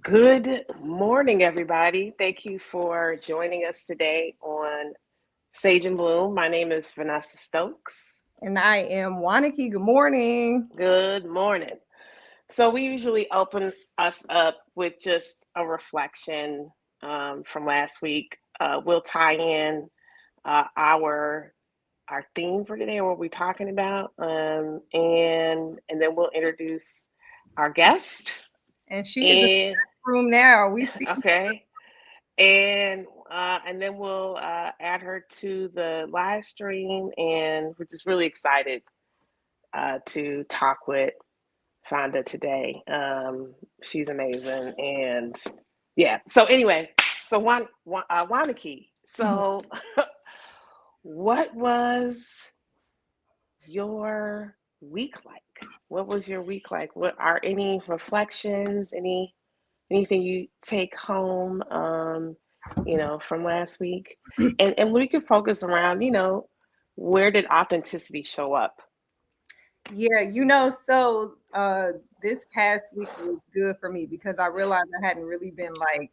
Good morning, everybody. Thank you for joining us today on Sage and Bloom. My name is Vanessa Stokes. And I am Waniki. Good morning. Good morning. So, we usually open us up with just a reflection from last week. We'll tie in our theme for today, what we're talking about, and then we'll introduce our guest. And she is in And the room now. We see. okay. And then we'll add her to the live stream, and we're just really excited to talk with Fonda today. She's amazing, and yeah. So anyway, so Wanaki. So, what was your week like? What was your week like? What are any reflections? Anything you take home, from last week? And we could focus around, where did authenticity show up? Yeah, so this past week was good for me because I realized I hadn't really been like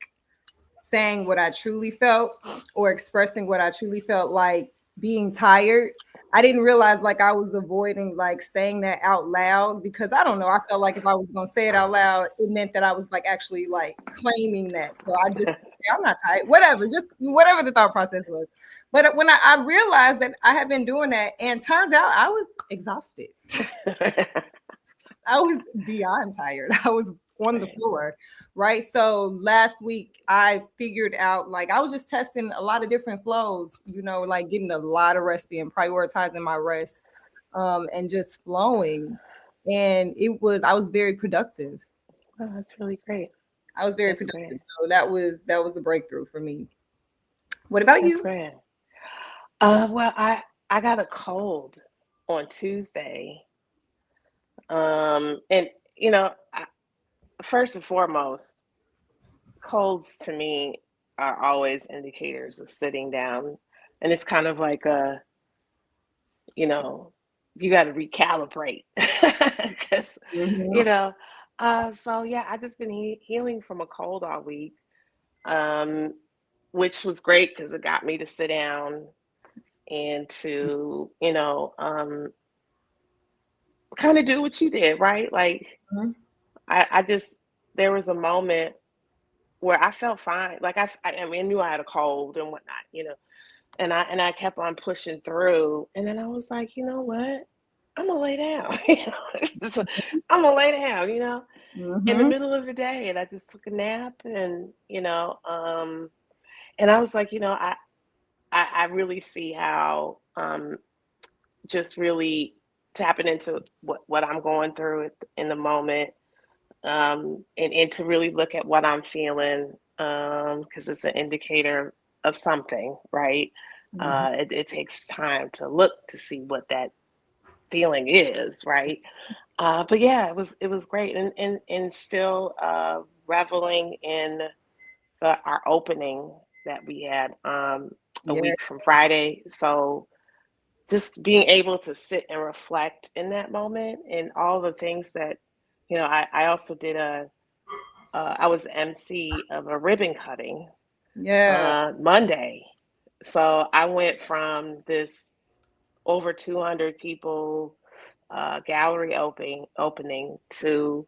saying what I truly felt or expressing what I truly felt, like being tired. I didn't realize like I was avoiding like saying that out loud because I don't know. I felt like if I was going to say it out loud, it meant that I was like actually like claiming that. So I just, I'm not tired, whatever, just whatever the thought process was. But when I realized that I had been doing that, and turns out I was exhausted. I was beyond tired. I was on the floor, right? So last week I figured out, like, I was just testing a lot of different flows, like getting a lot of rest in, prioritizing my rest, and just flowing. And I was very productive. Oh, that's really great. I was very That's great. productive. So that was a breakthrough for me. What about That's you? great. Well, I got a cold on Tuesday. And first and foremost, colds to me are always indicators of sitting down, and it's kind of like you know, you got to recalibrate because, you Mhm. know, so yeah, I just been healing from a cold all week, um, which was great because it got me to sit down and to, kind of do what you did, right? Like, Mhm. I just, there was a moment where I felt fine. Like, I mean, I knew I had a cold and whatnot, and I kept on pushing through. And then I was like, you know what? I'm gonna lay down. I'm gonna lay down, in the Mhm. middle of the day. And I just took a nap, and I was like, I really see how just really tapping into what I'm going through in the moment, and to really look at what I'm feeling, because it's an indicator of something, right? Mhm. It takes time to look to see what that feeling is, right? But yeah, it was great, and still reveling in our opening that we had a Yeah. week from Friday. So just being able to sit and reflect in that moment and all the things that, I also did I was MC of a ribbon cutting Yeah. Monday. So I went from this over 200 people gallery opening to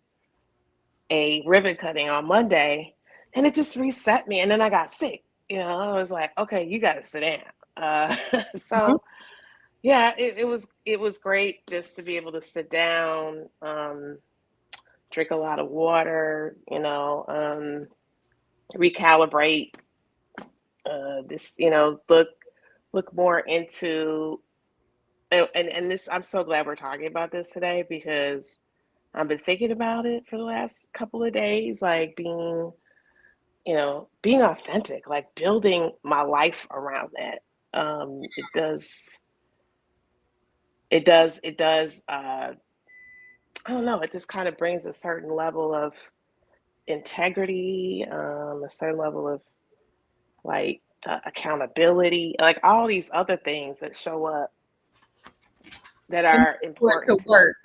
a ribbon cutting on Monday, and it just reset me. And then I got sick. I was like, okay, you got to sit down. Mhm. So yeah, it was great just to be able to sit down, drink a lot of water, recalibrate, this, look more into, and this, I'm so glad we're talking about this today because I've been thinking about it for the last couple of days, like being authentic, like building my life around that. It does, I don't know, it just kind of brings a certain level of integrity, a certain level of like accountability, like all these other things that show up that In are order for it to important. Like, work.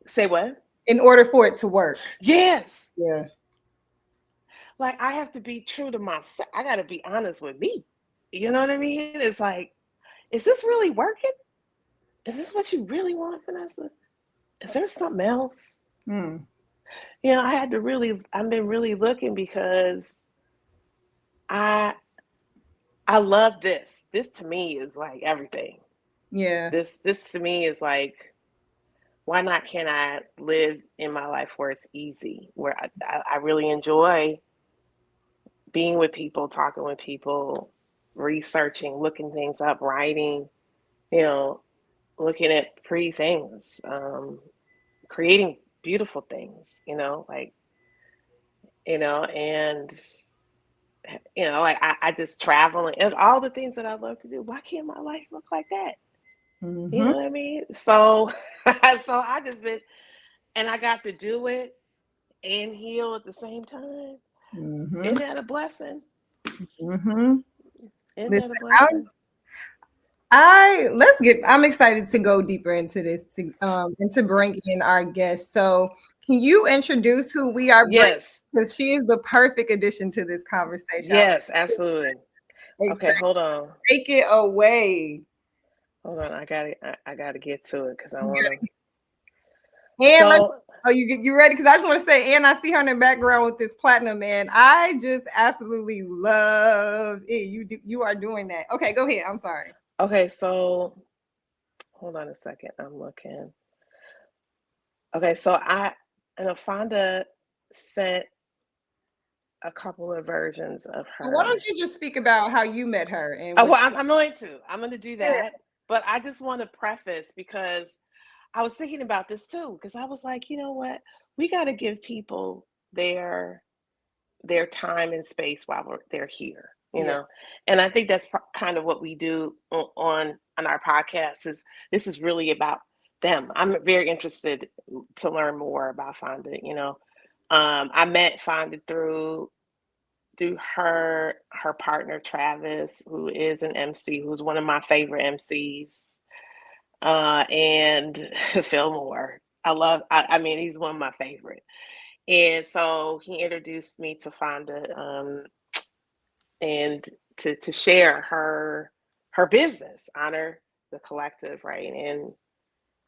say what? In order for it to work. Yes, Yeah. like I have to be true to myself. I got to be honest with me. You know what I mean? It's like, is this really working? Is this what you really want, Vanessa? Is there something else? Hmm. I had to really, I've been really looking because I, I love this. This to me is like everything. Yeah. This to me is like, why not can I live in my life where it's easy, where I really enjoy being with people, talking with people, researching, looking things up, writing, you know, looking at pretty things, creating beautiful things, like, and, like I just travel and all the things that I love to do. Why can't my life look like that? You Mm-hmm. know what I mean? So, so I just been, and I got to do it and heal at the same time. Mm-hmm. Isn't that a blessing? Mm-hmm. Isn't that Listen, a blessing? I'm excited to go deeper into this, and to bring in our guest. So can you introduce who we are bringing? Yes. Because she is the perfect addition to this conversation. Yes, absolutely. Okay, Exactly. hold on. Take it away. Hold on. I gotta get to it because I You wanna. And So you ready? Because I just want to say, and I see her in the background with this platinum, man. I just absolutely love it. You are doing that. Okay, go ahead. I'm sorry. okay, so hold on a second. I'm looking. Okay, so Fonda sent a couple of versions of So why don't her. you just speak about how you met her and Oh, what well, I'm going to. I'm going to do you that. But I just want to preface because I was thinking about this too. Because I was like, you know what? We got to give people their their time and space while they're here. Yeah. And I think that's kind of what we do on our podcast. Is this is really about them. I'm very interested to learn more about Fonda. I met Fonda through her partner Travis, who is an MC, who's one of my favorite MCs, and Fillmore. I mean, he's one of my favorite. And so he introduced me to Fonda, and to share her business, Honor the Collective, right?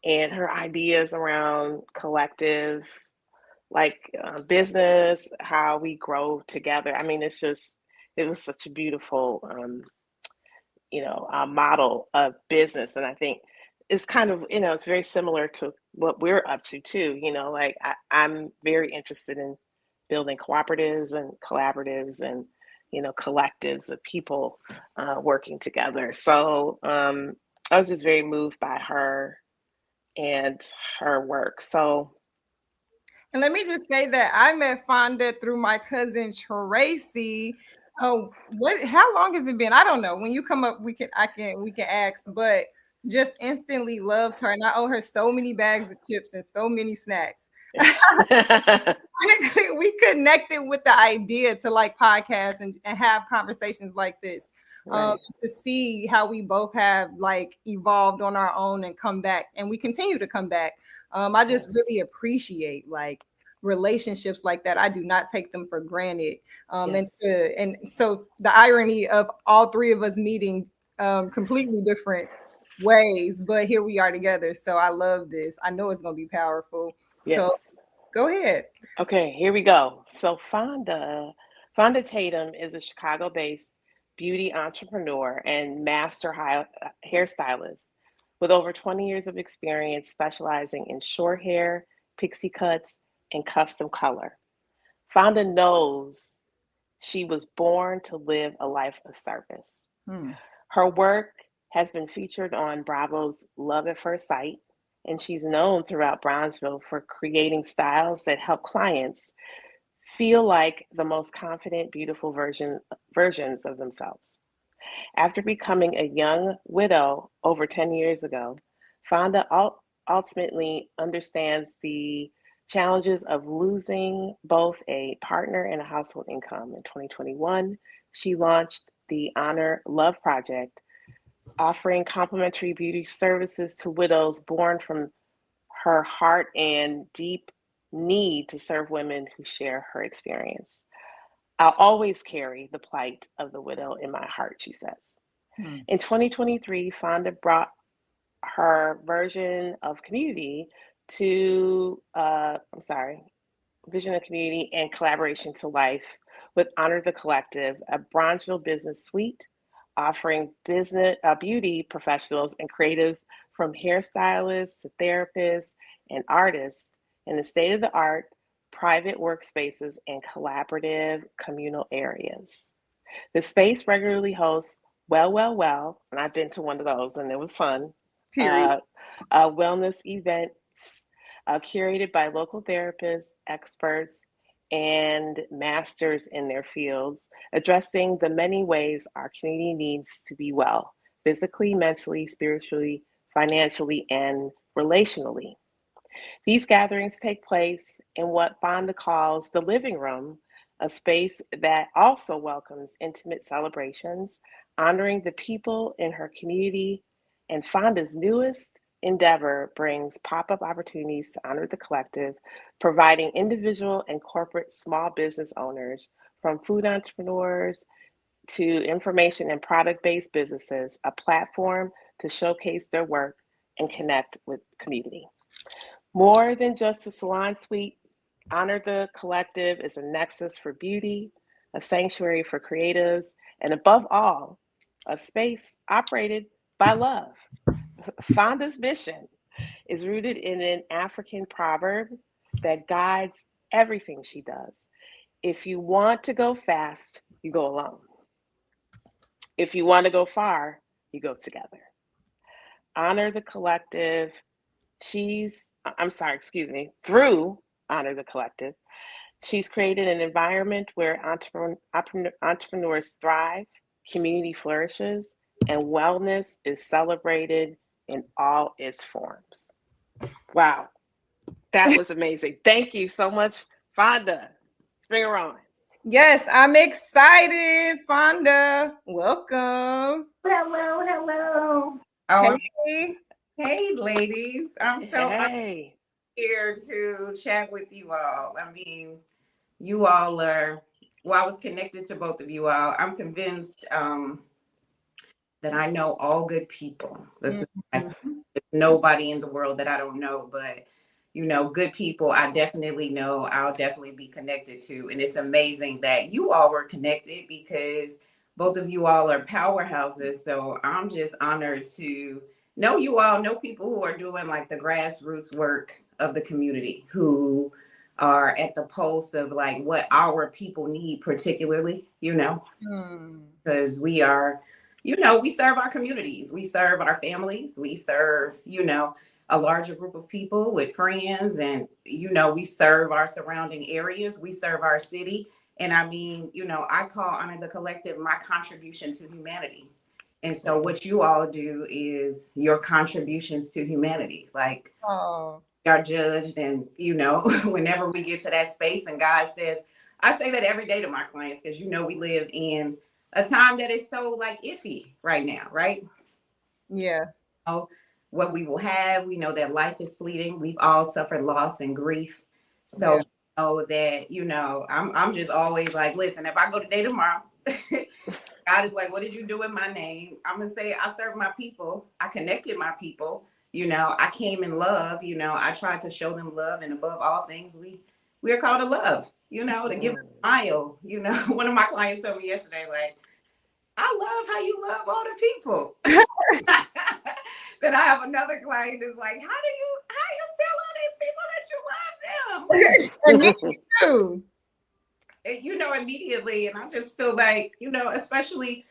And her ideas around collective, like business, how we grow together. I mean, it was such a beautiful, model of business. And I think it's kind of, it's very similar to what we're up to too. Like I'm very interested in building cooperatives and collaboratives and, collectives of people working together. So I was just very moved by her and her work. So, And let me just say that I met Fonda through my cousin Tracy. Oh, how long has it been? I don't know. When you come up, we can ask, but just instantly loved her. And I owe her so many bags of chips and so many snacks. We connected with the idea to like podcasts and have conversations like this, right. to see how we both have like evolved on our own and come back, and we continue to come back. I just Yes. really appreciate like relationships like that. I do not take them for granted. Yes. And so the irony of all three of us meeting completely different ways, but here we are together. So I love this. I know it's going to be powerful. So Yes. go ahead. Okay, here we go. So Fonda Tatum is a Chicago-based beauty entrepreneur and master hairstylist with over 20 years of experience specializing in short hair, pixie cuts, and custom color. Fonda knows she was born to live a life of service. Hmm. Her work has been featured on Bravo's Love at First Sight, and she's known throughout Bronzeville for creating styles that help clients feel like the most confident, beautiful versions of themselves. After becoming a young widow over 10 years ago, Fonda ultimately understands the challenges of losing both a partner and a household income. In 2021, she launched the Honor Love Project, offering complimentary beauty services to widows born from her heart and deep need to serve women who share her experience. I'll always carry the plight of the widow in my heart, she says. Hmm. In 2023, Fonda brought her version of community to, vision of community and collaboration to life with Honor the Collective, a Bronzeville business suite offering business beauty professionals and creatives from hairstylists to therapists and artists in the state of the art private workspaces and collaborative communal areas. The space regularly hosts and I've been to one of those and it was fun. Period. Wellness events curated by local therapists, experts, and masters in their fields, addressing the many ways our community needs to be well, physically, mentally, spiritually, financially, and relationally. These gatherings take place in what Fonda calls the living room, a space that also welcomes intimate celebrations, honoring the people in her community. And Fonda's newest endeavor brings pop up opportunities to honor the collective, providing individual and corporate small business owners, from food entrepreneurs to information and product based businesses, a platform to showcase their work and connect with community. More than just a salon suite, Honor the Collective is a nexus for beauty, a sanctuary for creatives, and above all, a space operated by love. Fonda's mission is rooted in an African proverb that guides everything she does. If you want to go fast, you go alone. If you want to go far, you go together. Honor the Collective through Honor the Collective, she's created an environment where entrepreneurs thrive, community flourishes, and wellness is celebrated in all its forms. Wow, that was amazing. Thank you so much, Fonda. Bring her on. Yes, I'm excited, Fonda. Welcome. Hello. Oh, Hey. hey, ladies. I'm so Hey. here to chat with you all. I mean, you all are, well, I was connected to both of you all. I'm convinced that I know all good people. There's nobody in the world that I don't know, but good people I definitely know, I'll definitely be connected to. And it's amazing that you all were connected because both of you all are powerhouses. So I'm just honored to know you all, know people who are doing like the grassroots work of the community, who are at the pulse of like what our people need, particularly, because we are, we serve our communities, we serve our families, we serve, a larger group of people with friends, and we serve our surrounding areas, we serve our city. And I mean, I call Honor the Collective my contribution to humanity. And so what you all do is your contributions to humanity. Like, are judged, and whenever we get to that space and God says, I say that every day to my clients, because we live in a time that is so like iffy right now, right? Yeah. What we will have, we know that life is fleeting. We've all suffered loss and grief. So know that, I'm just always like, listen, if I go today tomorrow, God is like, what did you do in my name? I'm gonna say I served my people, I connected my people, I came in love, I tried to show them love, and above all things, we are called to love, to give a smile. One of my clients told me yesterday, like, I love how you love all the people. Then I have another client that's like, how you sell all these people that you love them? And me too. Immediately. And I just feel like, especially,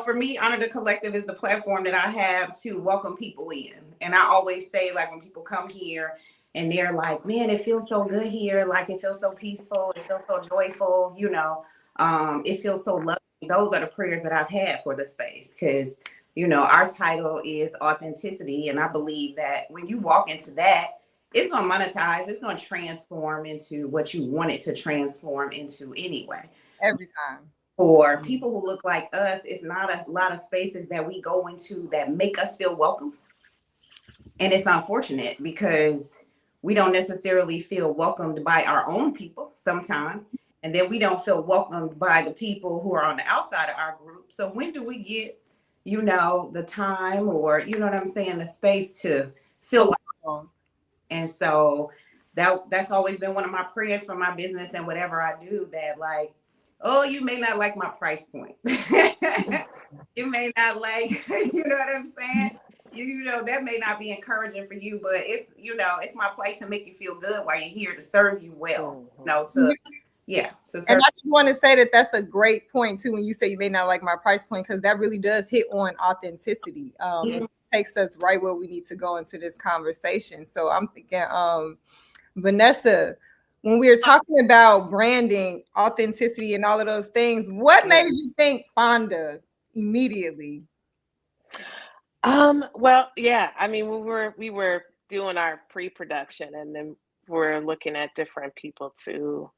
for me, Honor the Collective is the platform that I have to welcome people in. And I always say, like, when people come here and they're like, man, it feels so good here. Like, it feels so peaceful. It feels so joyful. It feels so loving. Those are the prayers that I've had for the space, because our title is authenticity. And I believe that when you walk into that, it's going to monetize. It's going to transform into what you want it to transform into anyway. Every time. For people who look like us, it's not a lot of spaces that we go into that make us feel welcome. And it's unfortunate because we don't necessarily feel welcomed by our own people sometimes. and then we don't feel welcomed by the people who are on the outside of our group. So when do we get, the time, or you know what I'm saying, the space to feel like, and so that's always been one of my prayers for my business and whatever I do, that like, oh, you may not like my price point. You may not like, you know what I'm saying? That may not be encouraging for you, but it's my plate to make you feel good while you're here, to serve you well, to serve. And I just want to say that that's a great point too, when you say you may not like my price point, because that really does hit on authenticity. It takes us right where we need to go into this conversation. So I'm thinking, Vanessa, when we were talking about branding, authenticity, and all of those things, what made you think Fonda immediately? Well, yeah, I mean, we were doing our pre-production, and then we're looking at different people to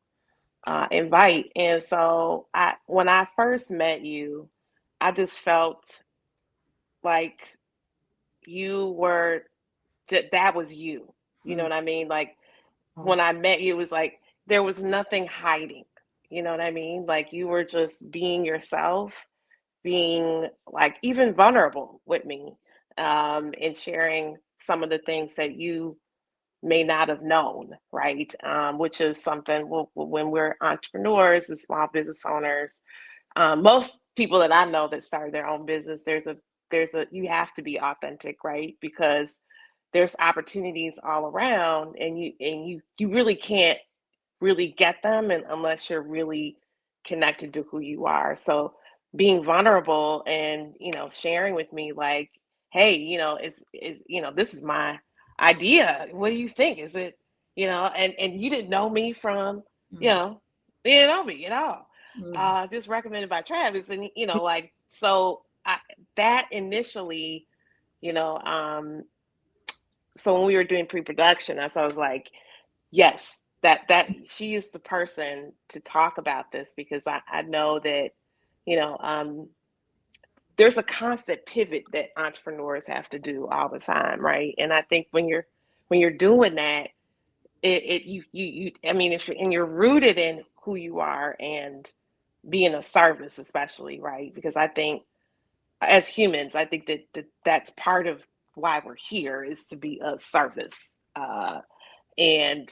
invite. And so when I first met you, I just felt like you were, that was you. You know what I mean? Like when I met you, it was like there was nothing hiding. You know what I mean? Like you were just being yourself, being like even vulnerable with me, and sharing some of the things that you may not have known, right? Which is something when we're entrepreneurs and small business owners. Most people that I know that started their own business, you have to be authentic, right? Because there's opportunities all around, and you really can't really get them unless you're really connected to who you are. So being vulnerable and sharing with me like, hey, this is my idea. What do you think? Is it, and you didn't know me from, you didn't know me at all. Just recommended by Travis, and like, so that initially, you know, um, so when we were doing pre-production, I was like, yes, that she is the person to talk about this, because I know that, you know, um, there's a constant pivot that entrepreneurs have to do all the time, right? And I think when you're doing that, I mean, if you're rooted in who you are and being a service, especially, right? Because I think as humans, I think that's part of why we're here, is to be of service. And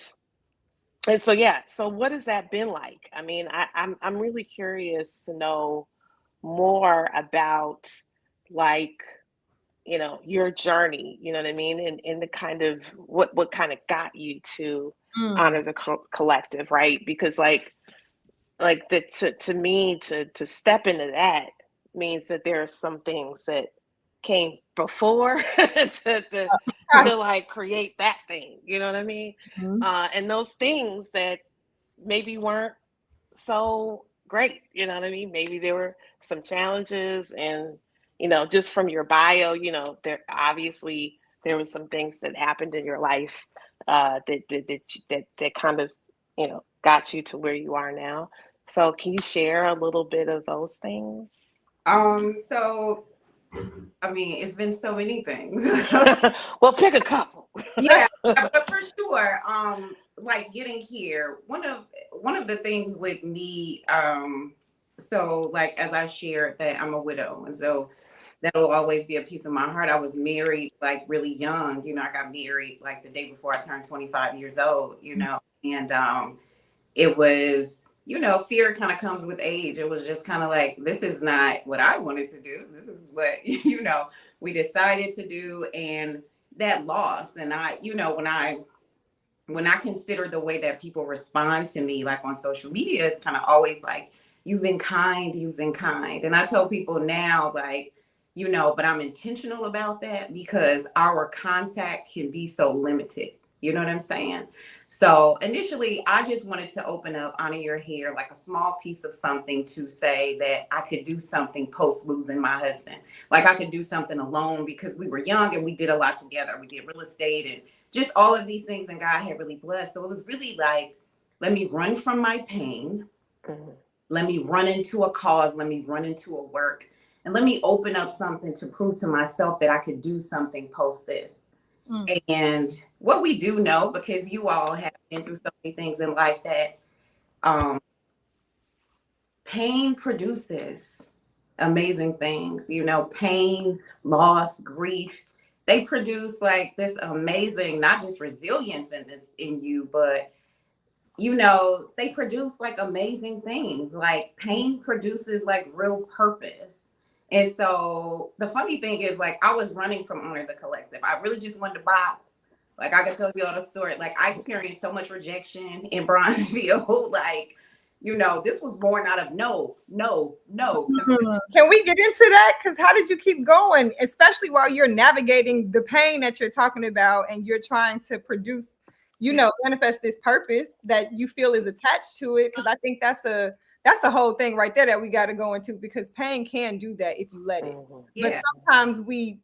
so yeah, so what has that been like? I mean, I'm really curious to know more about, like, your journey, you know what I mean? And the kind of what kind of got you to honor the collective, right? Because like that, to me, to step into that means that there are some things that came before to like create that thing, you know what I mean? And those things that maybe weren't so great, you know what I mean? Maybe there were some challenges, and just from your bio, there was some things that happened in your life that kind of got you to where you are now. So can you share a little bit of those things? So I mean, it's been so many things. Well, pick a couple. Yeah, but for sure, like getting here, one of the things with me, so like as I shared that I'm a widow, and so that will always be a piece of my heart. I was married like really young, I got married like the day before I turned 25 years old, and it was, fear kind of comes with age. It was just kind of like, this is not what I wanted to do. This is what, we decided to do. And that loss. And when I consider the way that people respond to me, like on social media, it's kind of always like, you've been kind, you've been kind. And I tell people now, like, but I'm intentional about that, because our contact can be so limited. You know what I'm saying? So initially, I just wanted to open up Honor Your Hair, like a small piece of something to say that I could do something post losing my husband. Like I could do something alone, because we were young and we did a lot together. We did real estate and just all of these things, and God had really blessed. So it was really like, let me run from my pain. Let me run into a cause. Let me run into a work. And let me open up something to prove to myself that I could do something post this. And what we do know, because you all have been through so many things in life, that pain produces amazing things. You know, pain, loss, grief, they produce like this amazing, not just resilience in you, but you know, they produce like amazing things. Like pain produces like real purpose. And so the funny thing is, like, I was running from owning the collective. I really just wanted to box. Like, I could tell you all the story. Like, I experienced so much rejection in Bronzeville. Like, you know, this was born out of no. Can we get into that? Because how did you keep going, especially while you're navigating the pain that you're talking about and you're trying to produce, you know, manifest this purpose that you feel is attached to it? Because I think that's the whole thing right there that we got to go into, because pain can do that if you let it. Yeah. But sometimes we,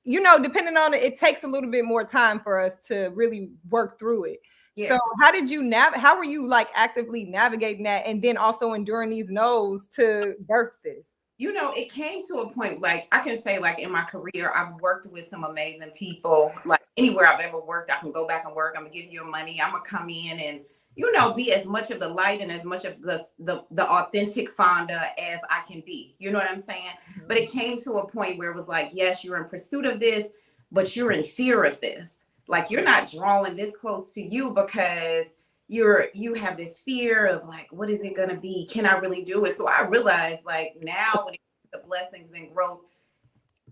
you know, depending on it, it takes a little bit more time for us to really work through it. Yeah. So how did you how were you like actively navigating that, and then also enduring these no's to birth this? You know, it came to a point, like I can say, like in my career, I've worked with some amazing people. Like anywhere I've ever worked, I can go back and work. I'm gonna give you your money. I'm gonna come in and, you know, be as much of the light and as much of the authentic Fonda as I can be. You know what I'm saying? Mm-hmm. But it came to a point where it was like, yes, you're in pursuit of this, but you're in fear of this. Like, you're not drawing this close to you because you have this fear of like, what is it going to be? Can I really do it? So I realized, like, now when it comes to blessings and growth,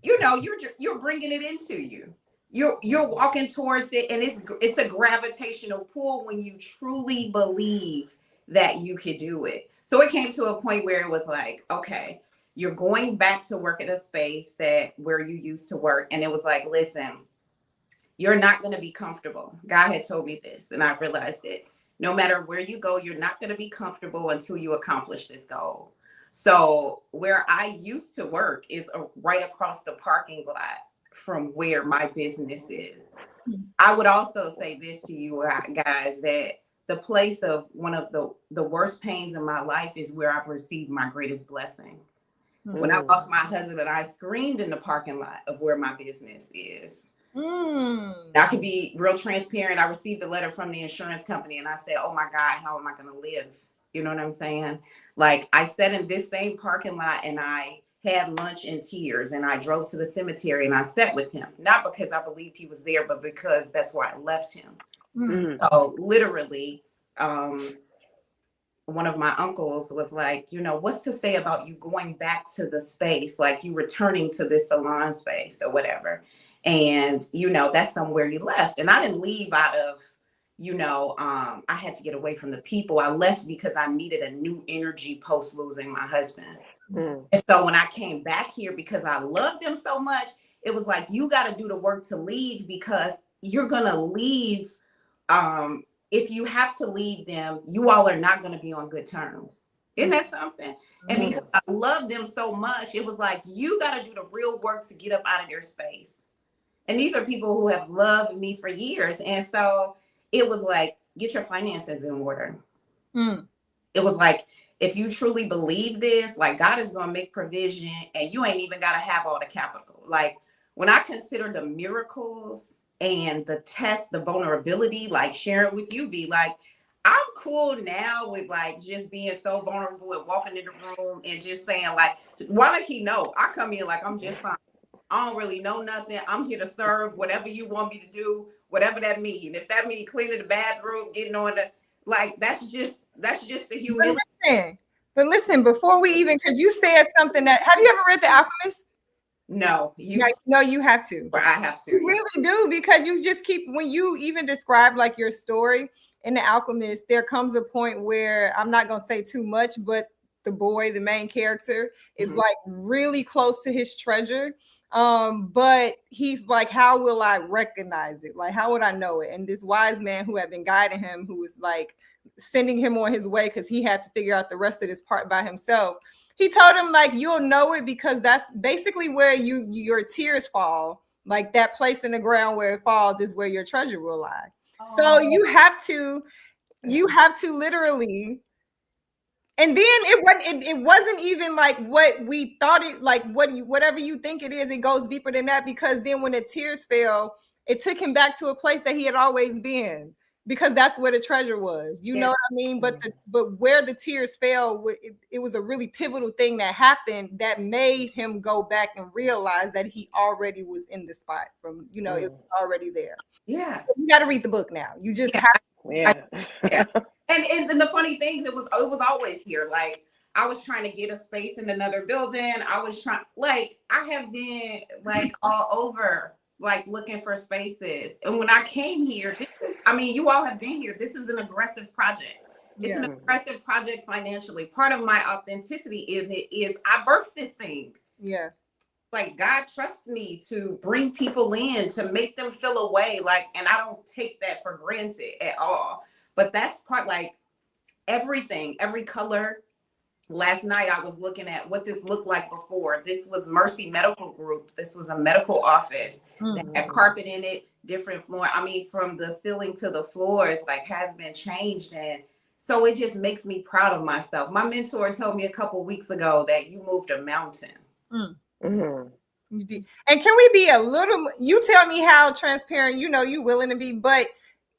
you know, you're bringing it into you. You're walking towards it, and it's a gravitational pull when you truly believe that you could do it. So it came to a point where it was like, okay, you're going back to work at a space where you used to work, and it was like, listen, you're not going to be comfortable. God had told me this, and I realized it. No matter where you go, you're not going to be comfortable until you accomplish this goal. So where I used to work is right across the parking lot from where my business is. I would also say this to you guys, that the place of one of the worst pains in my life is where I've received my greatest blessing. When I lost my husband, I screamed in the parking lot of where my business is. I could be real transparent. I received a letter from the insurance company and I said, oh my God, how am I going to live? You know what I'm saying? Like, I sat in this same parking lot and I had lunch in tears, and I drove to the cemetery and I sat with him, not because I believed he was there, but because that's where I left him. So literally, one of my uncles was like, you know, what's to say about you going back to the space, like you returning to this salon space or whatever. And, you know, that's somewhere you left. And I didn't leave out of, you know, I had to get away from the people. I left because I needed a new energy post losing my husband. And so when I came back here, because I loved them so much, it was like, you got to do the work to leave, because you're going to leave. If you have to leave them, you all are not going to be on good terms. Isn't that something? And because I love them so much, it was like, you got to do the real work to get up out of their space. And these are people who have loved me for years. And so it was like, get your finances in order. It was like, if you truly believe this, like, God is going to make provision, and you ain't even got to have all the capital. Like, when I consider the miracles and the test, the vulnerability, like sharing with you, be like, I'm cool now with like just being so vulnerable and walking in the room and just saying, like, why don't he know? I come in like, I'm just fine. I don't really know nothing. I'm here to serve whatever you want me to do, whatever that means. If that means cleaning the bathroom, getting on the, like, that's just the humility. But listen, before we even, because you said something that, have you ever read The Alchemist? No, no, you have to. But I have to. You really do, because you just keep, when you even describe like your story in The Alchemist, there comes a point where, I'm not going to say too much, but the boy, the main character, is like really close to his treasure. But he's like, how will I recognize it? Like, how would I know it? And this wise man who had been guiding him, who was like sending him on his way because he had to figure out the rest of this part by himself, he told him, like, you'll know it because that's basically where your tears fall. Like, that place in the ground where it falls is where your treasure will lie. So you have to literally. And then it wasn't even like what we thought it, like whatever you think it is, it goes deeper than that, because then when the tears fell, it took him back to a place that he had always been. because that's where the treasure was. You know what I mean? But where the tears fell, it was a really pivotal thing that happened that made him go back and realize that he already was in the spot from, it was already there. Yeah. You got to read the book now. You just have to. Yeah. And the funny things, it was always here. Like, I was trying to get a space in another building. I was trying, like, I have been like all over, like looking for spaces. And when I came here, you all have been here. This is an aggressive project. It's an aggressive project financially. Part of my authenticity is I birthed this thing. Yeah. Like, God trusts me to bring people in, to make them feel a way. Like, and I don't take that for granted at all. But that's part, like, everything, every color. Last night I was looking at what this looked like before. This was Mercy Medical Group. This was a medical office that had carpet in it, different floor. I mean, from the ceiling to the floors, like, has been changed. And so it just makes me proud of myself. My mentor told me a couple weeks ago that you moved a mountain. You did. And can we be a little, you tell me how transparent, you willing to be, but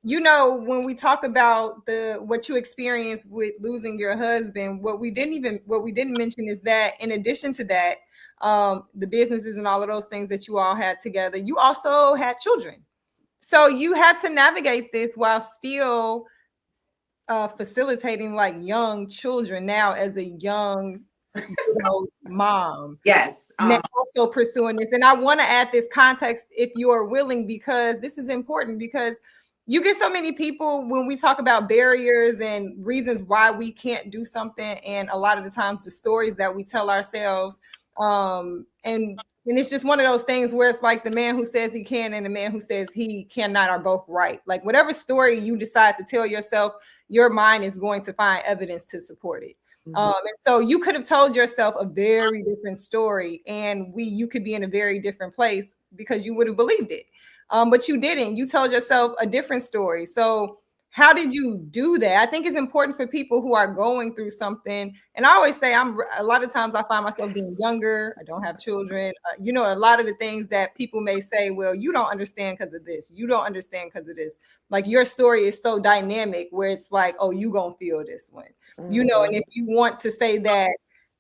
when we talk about what you experienced with losing your husband, what we didn't mention is that in addition to that, the businesses and all of those things that you all had together, you also had children. So you had to navigate this while still facilitating like young children now as a young mom. Yes. Also pursuing this. And I want to add this context if you are willing, because this is important, because you get so many people when we talk about barriers and reasons why we can't do something. And a lot of the times the stories that we tell ourselves, and it's just one of those things where it's like the man who says he can and the man who says he cannot are both right. Like, whatever story you decide to tell yourself, your mind is going to find evidence to support it. And so you could have told yourself a very different story, and you could be in a very different place because you would have believed it. But you didn't. You told yourself a different story. So how did you do that? I think it's important for people who are going through something. And I always say, a lot of times I find myself being younger. I don't have children. A lot of the things that people may say, well, you don't understand because of this. You don't understand because of this. Like, your story is so dynamic where it's like, oh, you gonna feel this one. And if you want to say that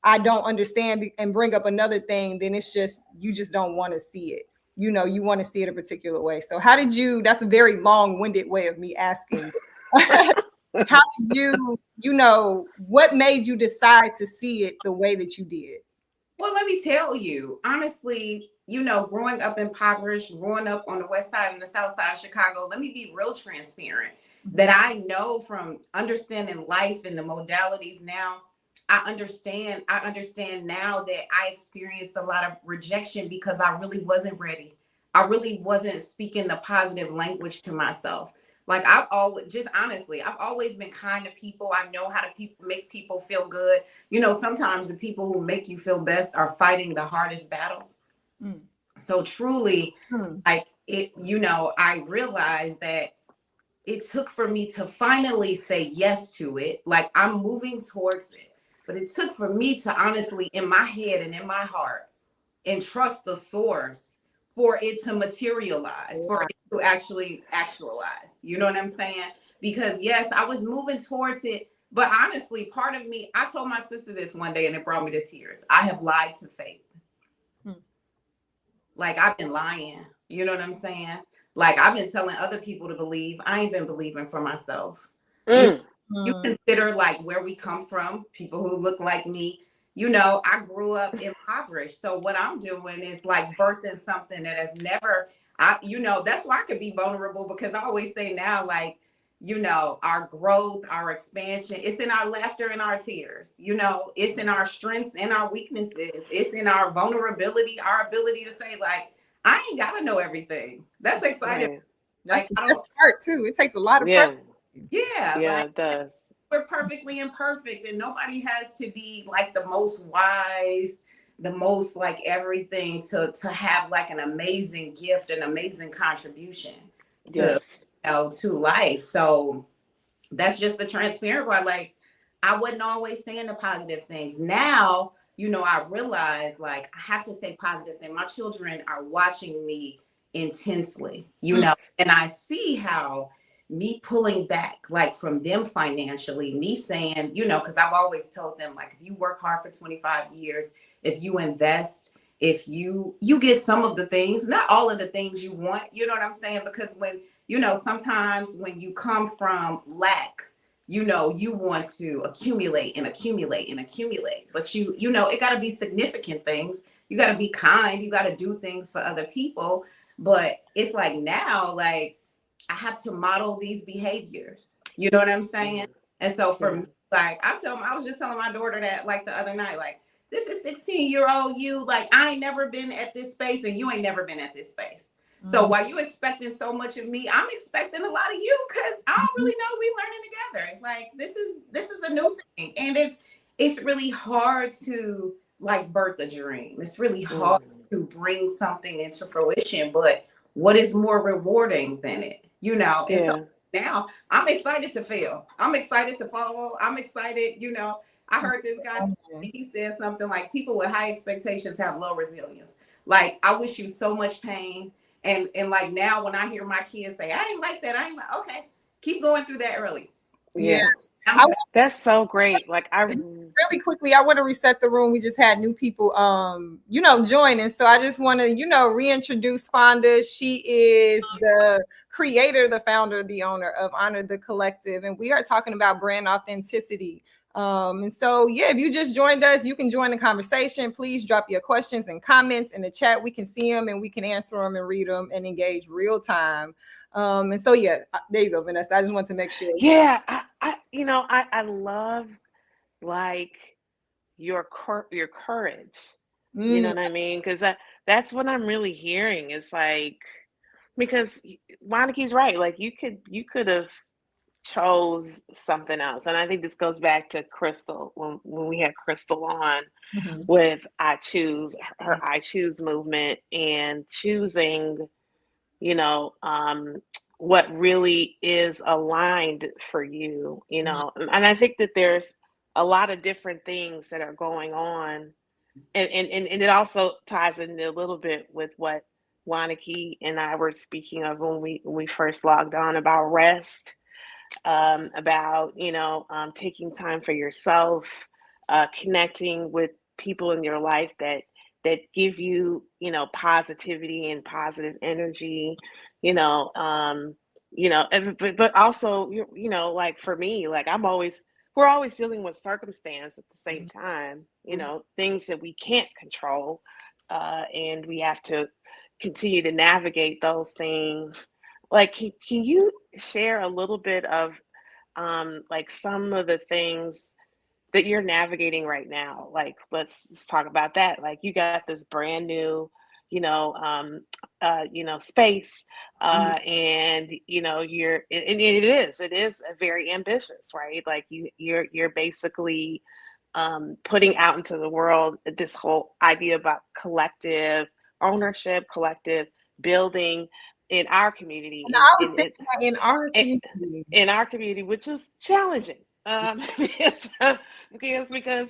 I don't understand and bring up another thing, then it's just, you just don't want to see it. You want to see it a particular way. So how did you, that's a very long-winded way of me asking. How did you, what made you decide to see it the way that you did? Well, let me tell you, honestly, growing up impoverished, growing up on the west side and the south side of Chicago, let me be real transparent, that I know from understanding life and the modalities now, I understand now that I experienced a lot of rejection because I really wasn't ready. I really wasn't speaking the positive language to myself. Like, I've always been kind to people. I know how to make people feel good. Sometimes the people who make you feel best are fighting the hardest battles. So truly, like, I realized that it took for me to finally say yes to it. Like, I'm moving towards it. But it took for me to honestly, in my head and in my heart, and trust the source for it to materialize, for it to actually actualize. You know what I'm saying? Because yes, I was moving towards it. But honestly, part of me, I told my sister this one day and it brought me to tears. I have lied to faith. Like, I've been lying. You know what I'm saying? Like, I've been telling other people to believe. I ain't been believing for myself. You consider like where we come from, people who look like me. I grew up impoverished. So what I'm doing is like birthing something that has never, that's why I could be vulnerable, because I always say now, like, our growth, our expansion, it's in our laughter and our tears. It's in our strengths and our weaknesses. It's in our vulnerability, our ability to say, like, I ain't got to know everything. That's exciting. Right. That's hard too. It takes a lot of practice. Yeah, it does. We're perfectly imperfect, and nobody has to be like the most wise, the most like everything to have like an amazing gift, an amazing contribution to life. So that's just the transparent part. Like, I wasn't always saying the positive things. Now, I realize, like, I have to say positive things. My children are watching me intensely, and I see how me pulling back like from them financially, me saying, you know, because I've always told them, like, if you work hard for 25 years, if you invest, if you get some of the things, not all of the things you want, you know what I'm saying? Because when, you know, sometimes when you come from lack, you know, you want to accumulate and accumulate and accumulate, but you know, it got to be significant things. You got to be kind, you got to do things for other people. But it's like now, like, I have to model these behaviors. You know what I'm saying? And so for me, like, I was just telling my daughter that like the other night, like, this is 16-year-old you, like, I ain't never been at this space and you ain't never been at this space. So while you expecting so much of me, I'm expecting a lot of you, because I don't really know we learning together. Like, this is a new thing. And it's really hard to like birth a dream. It's really hard to bring something into fruition, but what is more rewarding than it? You know, and so now I'm excited to fail. I'm excited to fall. I'm excited, you know. I heard this guy, he said something like, people with high expectations have low resilience. Like, I wish you so much pain. And like now when I hear my kids say, I ain't like that, I ain't like, okay, keep going through that early. Yeah. That's so great. Like, I really quickly, I want to reset the room. We just had new people, you know, joining. So I just want to, you know, reintroduce Fonda. She is the creator, the founder, the owner of Honor the Collective. And we are talking about brand authenticity. And so, yeah, if you just joined us, you can join the conversation. Please drop your questions and comments in the chat. We can see them and we can answer them and read them and engage real time. And so, yeah, there you go, Vanessa. I just want to make sure. Yeah, I love like your courage. You know what I mean? Because that's what I'm really hearing. It's like, because Monica's right. Like, you could have chose something else, and I think this goes back to Crystal when we had Crystal on with I Choose, her I Choose movement, and choosing, you know, what really is aligned for you, you know. And I think that there's a lot of different things that are going on. And it also ties in a little bit with what Wanaki and I were speaking of when we first logged on, about rest, about, you know, taking time for yourself, connecting with people in your life that give you, you know, positivity and positive energy, you know, but also, you know, like for me, like we're always dealing with circumstance at the same time, you know, things that we can't control, and we have to continue to navigate those things. Like, can you share a little bit of like some of the things that you're navigating right now? Like, let's talk about that. Like, you got this brand new, you know, space, and you know, it is a very ambitious, right? Like, you're basically putting out into the world this whole idea about collective ownership, collective building in our community, And I was thinking in our community, which is challenging, because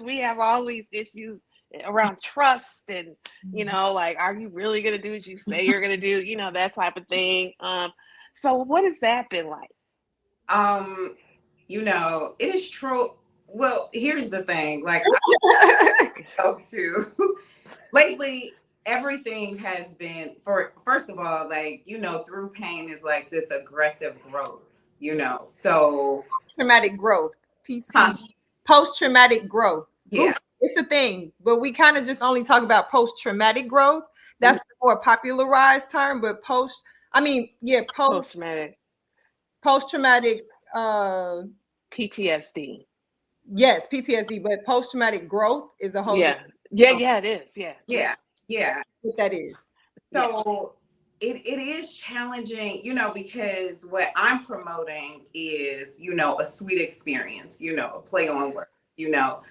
we have all these issues around trust, and you know, like, are you really going to do what you say you're going to do, you know, that type of thing. So what has that been like? You know, it is true. Well, here's the thing, like, too lately, everything has been, first of all, like, you know, through pain is like this aggressive growth, you know. So traumatic growth, post-traumatic growth. Yeah. Ooh, it's a thing, but we kind of just only talk about post-traumatic growth. That's the more popularized term, but post-traumatic PTSD. Yes, PTSD, but post-traumatic growth is a whole it is. Yeah. What that is. So it is challenging, you know, because what I'm promoting is, you know, a sweet experience, you know, a play on words, you know,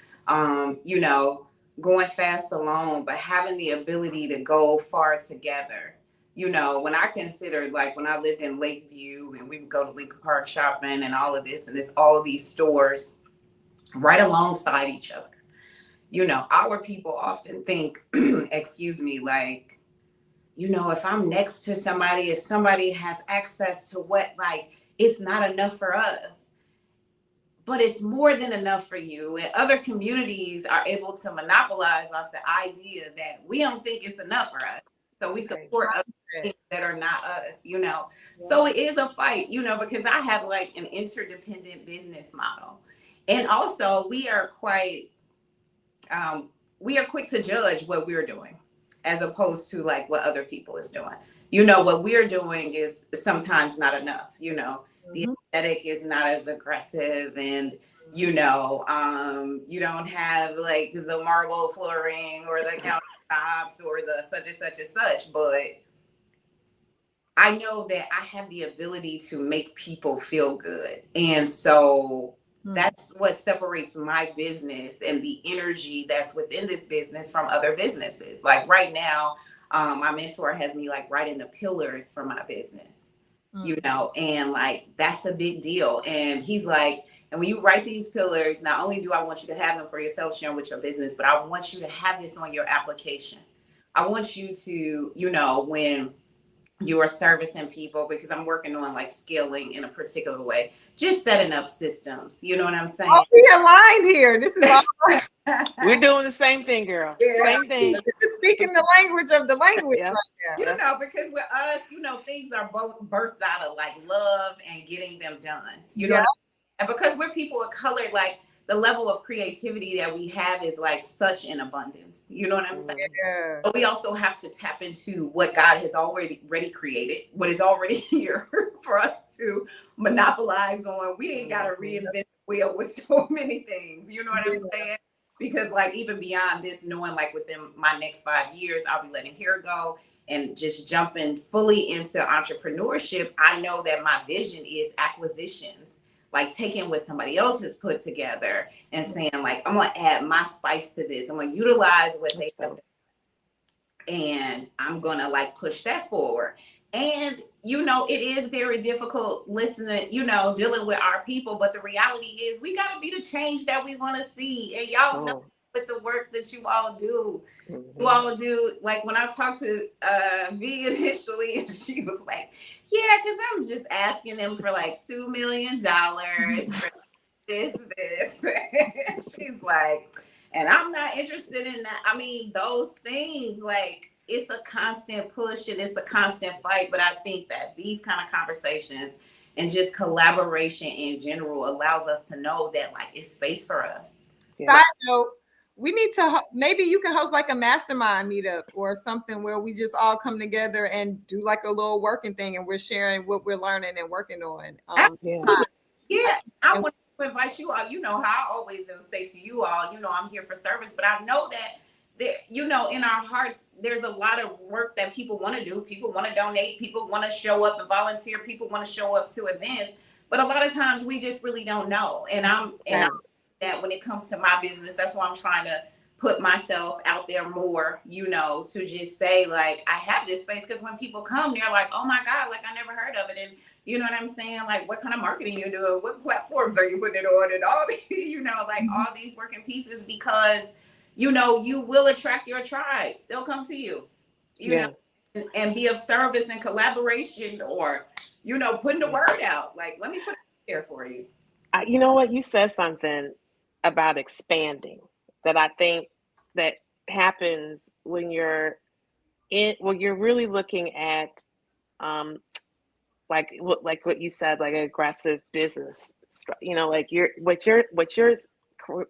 going fast alone, but having the ability to go far together. You know, when I considered, like, when I lived in Lakeview and we would go to Lincoln Park shopping and all of this, and there's all of these stores right alongside each other. You know, our people often think, excuse me, like, you know, if I'm next to somebody, if somebody has access to what, like, it's not enough for us. But it's more than enough for you. And other communities are able to monopolize off the idea that we don't think it's enough for us. So we support other things that are not us, you know. Yeah. So it is a fight, you know, because I have like an interdependent business model. And also we are quick to judge what we're doing as opposed to like what other people is doing. You know, what we're doing is sometimes not enough, you know. The aesthetic is not as aggressive, and you know, you don't have like the marble flooring or the countertops or the such and such and such, but I know that I have the ability to make people feel good. And so that's what separates my business and the energy that's within this business from other businesses. Like right now, my mentor has me like writing the pillars for my business. You know, and like that's a big deal. And he's like, and when you write these pillars, not only do I want you to have them for yourself, sharing with your business, but I want you to have this on your application. I want you to, you know, when you are servicing people, because I'm working on like scaling in a particular way, just setting up systems. You know what I'm saying? Oh, we aligned here. This is all. We're doing the same thing, girl. Yeah. Same thing. This is speaking the language of the language right now. You know, because with us, you know, things are both birthed out of like love and getting them done. You know, and because we're people of color, like the level of creativity that we have is like such in abundance. You know what I'm saying? Yeah. But we also have to tap into what God has already created, what is already here for us to monopolize on. We ain't got to reinvent the wheel with so many things. You know what I'm saying? Because like even beyond this, knowing like within my next 5 years, I'll be letting hair go and just jumping fully into entrepreneurship. I know that my vision is acquisitions, like taking what somebody else has put together and saying like, I'm going to add my spice to this. I'm going to utilize what they have done. And I'm going to like push that forward. And, you know, it is very difficult listening, you know, dealing with our people. But the reality is we got to be the change that we want to see. And y'all know with the work that you all do. You all do, like when I talked to V initially, and she was like, yeah, because I'm just asking them for like $2 million for this. And she's like, and I'm not interested in that. I mean, those things, like, it's a constant push and it's a constant fight. But I think that these kind of conversations and just collaboration in general allows us to know that, like, it's space for us. Side note, we need to, maybe you can host like a mastermind meetup or something where we just all come together and do like a little working thing and we're sharing what we're learning and working on. I want to invite you all. You know how I always say to you all, you know, I'm here for service, but I know that you know, in our hearts, there's a lot of work that people want to do. People want to donate. People want to show up and volunteer. People want to show up to events. But a lot of times we just really don't know. And I'm that when it comes to my business, that's why I'm trying to put myself out there more, you know, to just say like, I have this space. Because when people come, they're like, oh my God, like I never heard of it. And you know what I'm saying? Like, what kind of marketing you're doing? What platforms are you putting it on? And all these, you know, like all these working pieces, because you know, you will attract your tribe. They'll come to you, you know, and be of service and collaboration, or, you know, putting the word out. Like, let me put it there for you. You know what? You said something about expanding that I think that happens when you're really looking at, like what you said, like aggressive business, you know, like what you're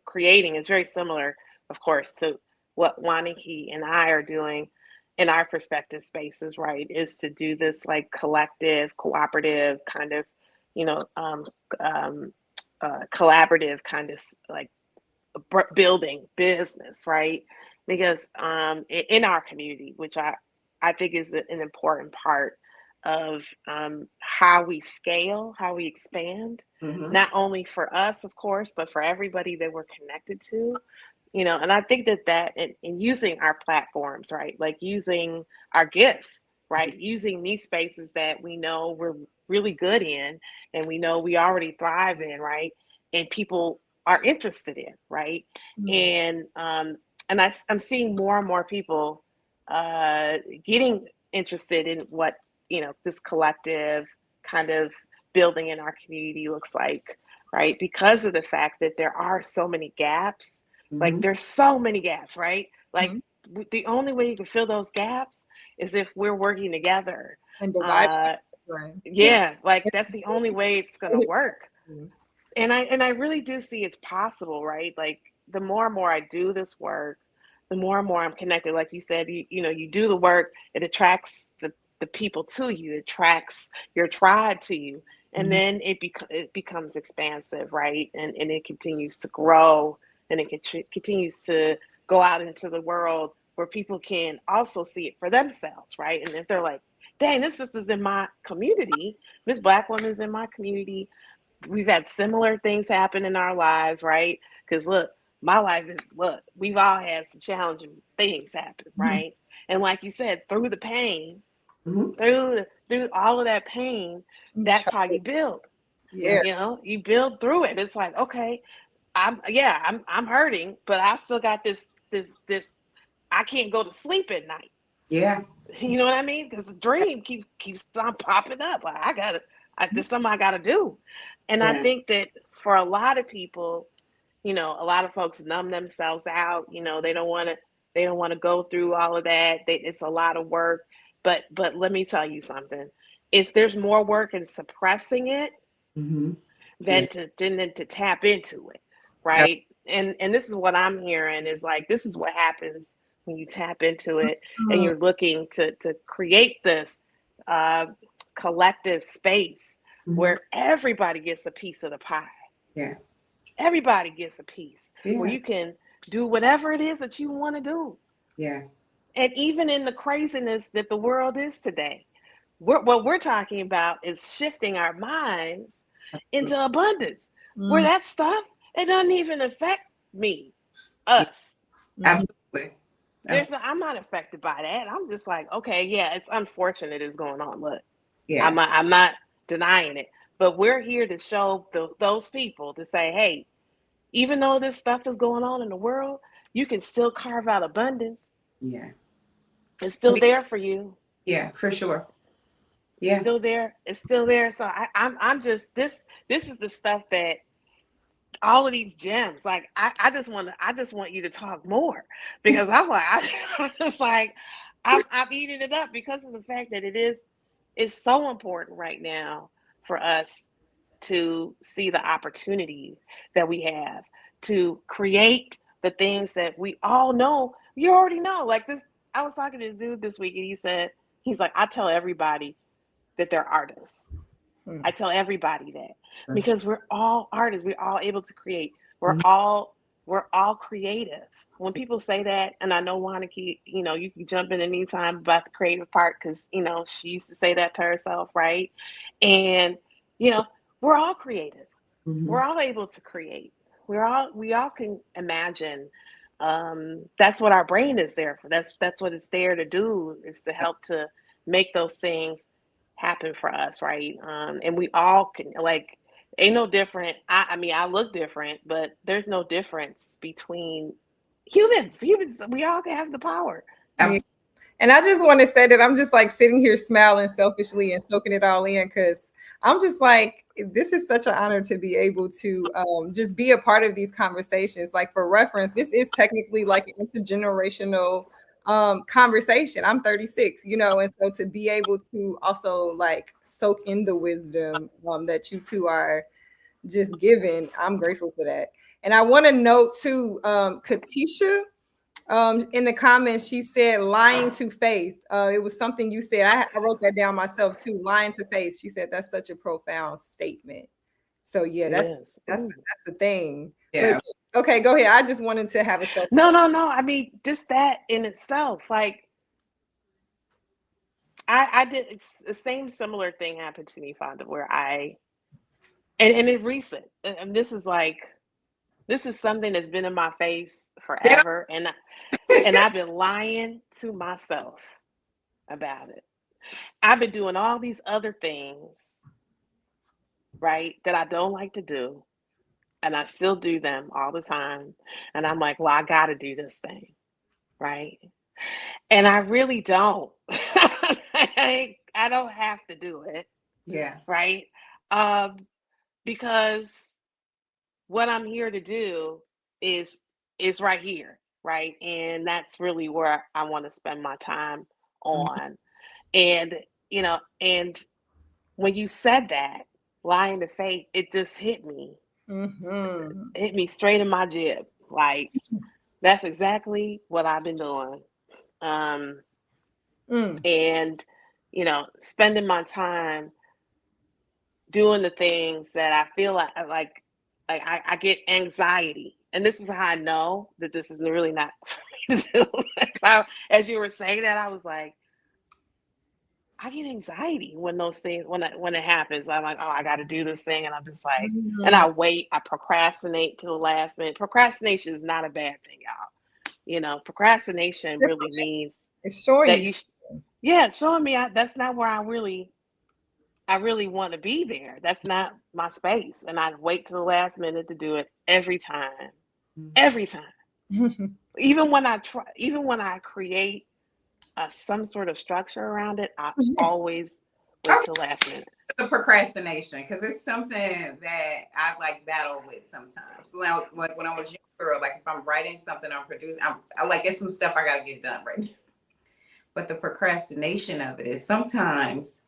creating is very similar, of course, to what Waniki and I are doing in our perspective spaces, right? Is to do this like collective, cooperative kind of, you know, collaborative kind of like building business, right? Because in our community, which I think is an important part of how we scale, how we expand, not only for us, of course, but for everybody that we're connected to. You know, and I think that in using our platforms, right, like using our gifts, right, using these spaces that we know we're really good in and we know we already thrive in, right, and people are interested in, right, and I'm seeing more and more people getting interested in what, you know, this collective kind of building in our community looks like, right? Because of the fact that there are so many gaps, like there's so many gaps, right? Like the only way you can fill those gaps is if we're working together. And dividing. Yeah, like that's the only way it's gonna work. And I really do see it's possible, right? Like the more and more I do this work, the more and more I'm connected. Like you said, you know, you do the work, it attracts the people to you, it attracts your tribe to you. And then it becomes expansive, right? And it continues to grow, and it continues to go out into the world where people can also see it for themselves, right? And if they're like, dang, this sister's in my community, this Black woman's in my community, we've had similar things happen in our lives, right? Because look, my life is, look, we've all had some challenging things happen, right? And like you said, through the pain, through all of that pain, that's how you build. Yeah. You know, you build through it. It's like, okay, I'm hurting, but I still got this I can't go to sleep at night. Yeah. You know what I mean? Because the dream keeps on popping up. Like there's something I gotta do. And I think that for a lot of people, you know, a lot of folks numb themselves out. You know, they don't want to go through all of that. It's a lot of work. But let me tell you something. There's more work in suppressing it than to tap into it, right? And this is what I'm hearing is like, this is what happens when you tap into it and you're looking to create this collective space where everybody gets a piece of the pie. Yeah. Everybody gets a piece where you can do whatever it is that you want to do. Yeah. And even in the craziness that the world is today, what we're talking about is shifting our minds into abundance, where that stuff, it doesn't even affect us. Absolutely. I'm not affected by that. I'm just like, okay, yeah, it's unfortunate it's going on. Look, Yeah. I'm not denying it, but we're here to show those people to say, hey, even though this stuff is going on in the world, you can still carve out abundance. Yeah. It's still there for you. Yeah, for sure. Yeah. It's still there. It's still there. So I'm just this is the stuff that all of these gems, like I just want you to talk more, because I'm like, I'm just like, I'm eating it up because of the fact that it's so important right now for us to see the opportunities that we have to create the things that we all know. You already know. Like this, I was talking to this dude this week, and he's like, I tell everybody that they're artists. I tell everybody that because we're all artists. We're all able to create. We're all creative. When people say that, and I know Wanaki, you know, you can jump in anytime about the creative part, because, you know, she used to say that to herself, right? And, you know, we're all creative. We're all able to create. We all can imagine. That's what our brain is there for. That's what it's there to do, is to help to make those things happen for us, right? And we all can, like, ain't no different. I mean, I look different, but there's no difference between humans. We all can have the power. Absolutely. And I just want to say that I'm just like sitting here smiling selfishly and soaking it all in, because I'm just like, this is such an honor to be able to just be a part of these conversations. Like, for reference, this is technically like an intergenerational conversation. I'm 36, you know, and so to be able to also like soak in the wisdom that you two are just giving, I'm grateful for that. And I want to note too, Katisha, in the comments, she said lying to faith. It was something you said. I wrote that down myself too. Lying to faith. She said that's such a profound statement. So yeah, that's the thing. Yeah. But, okay, go ahead. I just wanted to have a self. No. I mean, just that in itself, like, I did, it's the same similar thing happened to me, Fonda, where and it's recent, and this is something that's been in my face forever, and I've been lying to myself about it. I've been doing all these other things, right, that I don't like to do, and I still do them all the time. And I'm like, well, I got to do this thing, right? And I really don't. I don't have to do it. Yeah. Right? Um, because what I'm here to do is is right here, right? And that's really where I want to spend my time on. And and when you said that, lying to faith, it just Mm-hmm. hit me straight in my jib. Like that's exactly what I've been doing. Um, Mm. and spending my time doing the things that I feel like I get anxiety. And this is how I know that this is really not for me to do. As you were saying that, I was like, I get anxiety when those things when it happens. I'm like, oh, I got to do this thing, and I'm just like, and Mm. I wait. I procrastinate to the last minute. Procrastination is not a bad thing, y'all. Procrastination really means It's showing that you. yeah, it's showing me that's not where I really want to be there. That's not my space, and I wait to the last minute to do it every time. Every time, even when I create some sort of structure around it, I always wait Okay, till the last minute. the procrastination, because it's something that I like battle with sometimes. So now, like when I was younger, like if I'm writing something, I'm producing, I like it's some stuff I gotta get done right now. But the procrastination of it is sometimes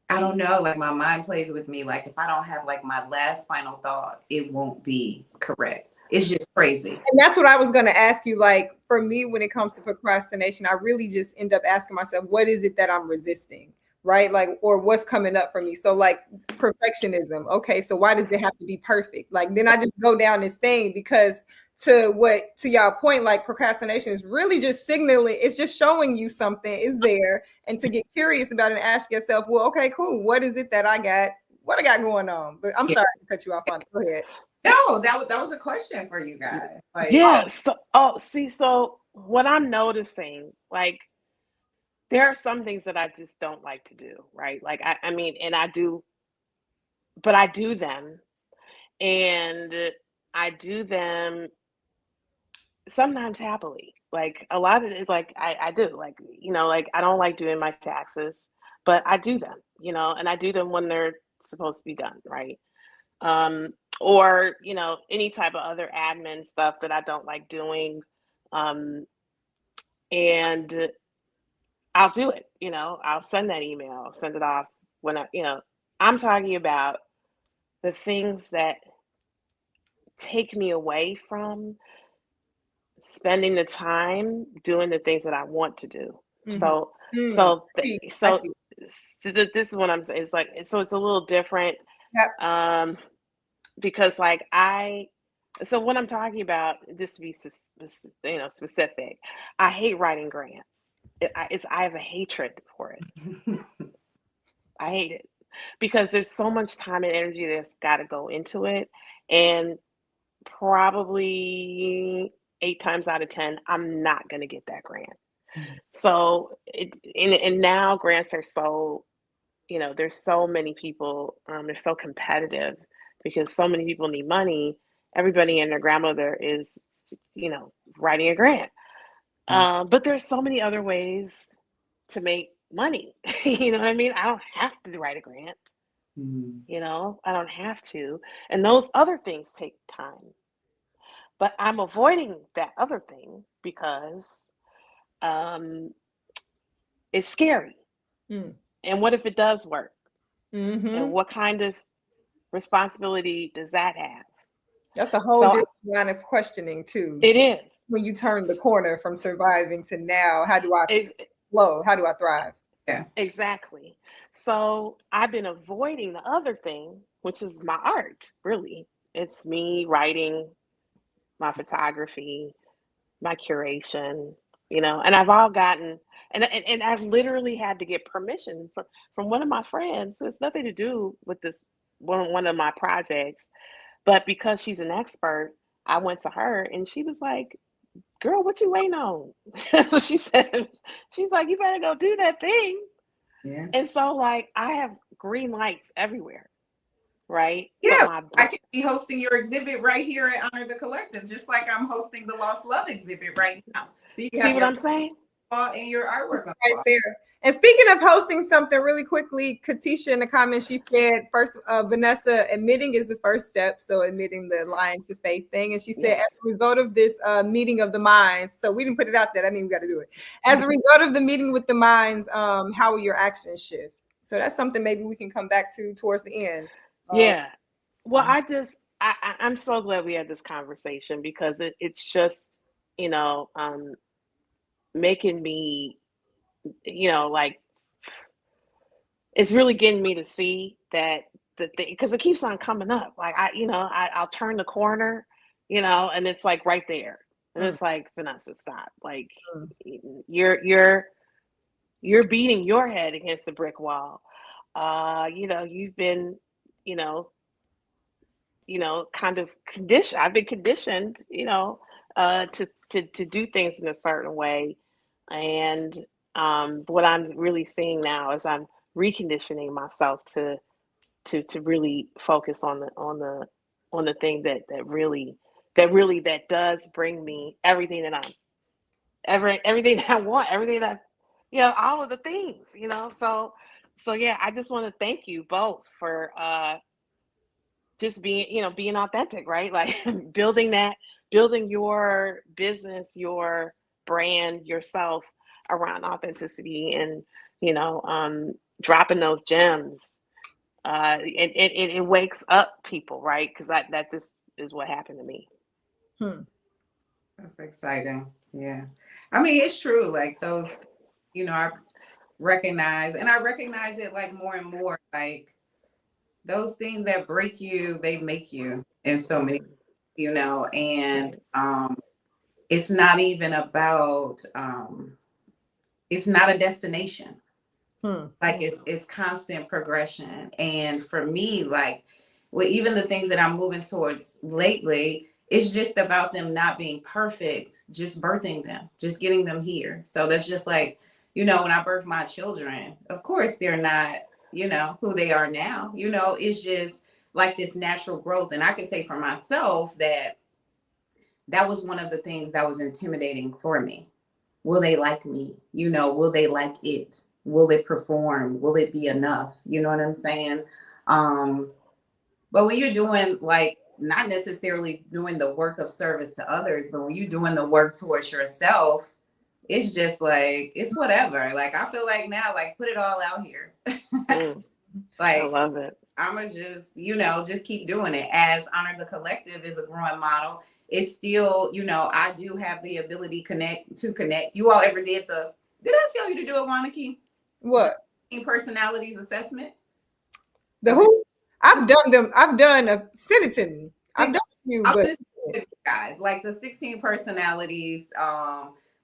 I don't know, like my mind plays with me. Like if I don't have like my last final thought, it won't be correct. It's just crazy. And that's what I was going to ask you. Like for me, when it comes to procrastination, I really just end up asking myself, what is it that I'm resisting? Right? Like, or what's coming up for me? So, like, perfectionism. Okay, so why does it have to be perfect? Like, then I just go down this thing because to y'all point, like procrastination is really just signaling, it's just showing you something is there, and to get curious about it and ask yourself, well, okay, cool, what is it that I got? What I got going on? But I'm sorry to cut you off on it. Go ahead. No, that was a question for you guys. Like, Yeah. So what I'm noticing, like, there are some things that I just don't like to do, right? Like, I mean, and I do, but I do them, and I do them sometimes happily. Like a lot of it, like I do, like like I don't like doing my taxes, but I do them, and I do them when they're supposed to be done, right? um, or any type of other admin stuff that I don't like doing, um, and I'll do it. I'll send that email, send it off when I'm talking about the things that take me away from spending the time doing the things that I want to do. Mm-hmm. So, Mm. so, I so see. this is what I'm saying. It's like so it's a little different. Yep. Um, because like so what I'm talking about, just to be specific, I hate writing grants. I have a hatred for it. I hate it because there's so much time and energy that's got to go into it, and probably 8 times out of 10, I'm not going to get that grant. So and now grants are so there's so many people, they're so competitive because so many people need money. Everybody and their grandmother is, writing a grant. But there's so many other ways to make money. You know what I mean? I don't have to write a grant. I don't have to. And those other things take time. But I'm avoiding that other thing because um, it's scary. Mm. And what if it does work? And Mm-hmm. what kind of responsibility does that have? That's a whole So different line of questioning too. it is. When you turn the corner from surviving to now, how do I It, flow? How do I thrive? yeah. exactly. So I've been avoiding the other thing, which is my art, really. It's me writing, my photography, my curation, and I've all gotten, and I've literally had to get permission from one of my friends. So it's nothing to do with this one of my projects, but because she's an expert, I went to her and she was like, girl, what you waiting on? She said, she's like, you better go do that thing. Yeah. And so like I have green lights everywhere, right? But Yeah. my I could be hosting your exhibit right here at Honor the Collective, just like I'm hosting the Lost Love exhibit right now. So you can see have what your I'm saying? wall and your artwork on the Right wall. there. And speaking of hosting something really quickly, Katisha in the comments, she said, first, Vanessa, admitting is the first step. So admitting the lying to faith thing. And she said, Yes. as a result of this meeting of the minds, so we didn't put it out there. I mean, we got to do it. As a result of the meeting with the minds, how will your actions shift? So that's something maybe we can come back to towards the end. Yeah. Well, I'm so glad we had this conversation because it's just, you know, making me, you know, like, it's really getting me to see that the thing, because it keeps on coming up. Like I'll turn the corner, you know, and it's like right there. And it's like, Vanessa, stop. Like you're beating your head against the brick wall. You know, you've been, you know, kind of conditioned. I've been conditioned, you know, to do things in a certain way. And what I'm really seeing now is I'm reconditioning myself to really focus on the thing that does bring me everything that everything that I want, everything that, you know, all of the things, you know. So yeah, I just want to thank you both for just being authentic, right? Like building your business, your brand, yourself around authenticity, and dropping those gems. It wakes up people, right? Because that this is what happened to me. That's exciting. Yeah. I mean, it's true. Like those, I recognize it like more and more. Like those things that break you, they make you in so many, and it's not even about it's not a destination. Like it's constant progression. And for me, like with even the things that I'm moving towards lately, it's just about them not being perfect, just birthing them, just getting them here. So that's just like, when I birth my children, of course they're not, who they are now. It's just like this natural growth. And I can say for myself that was one of the things that was intimidating for me. Will they like me? Will they like it? Will it perform? Will it be enough? You know what I'm saying? But when you're doing like not necessarily doing the work of service to others, but when you're doing the work towards yourself, it's just like, it's whatever. Like, I feel like now, like, put it all out here. I love it. I'm going to just keep doing it. As Honor the Collective is a growing model, it's still, I do have the ability to connect. You all ever did I tell you to do it, Wanaki? What? Personalities assessment? The who? I've done them. Send it to me. I've done you, but guys, like the 16 personalities,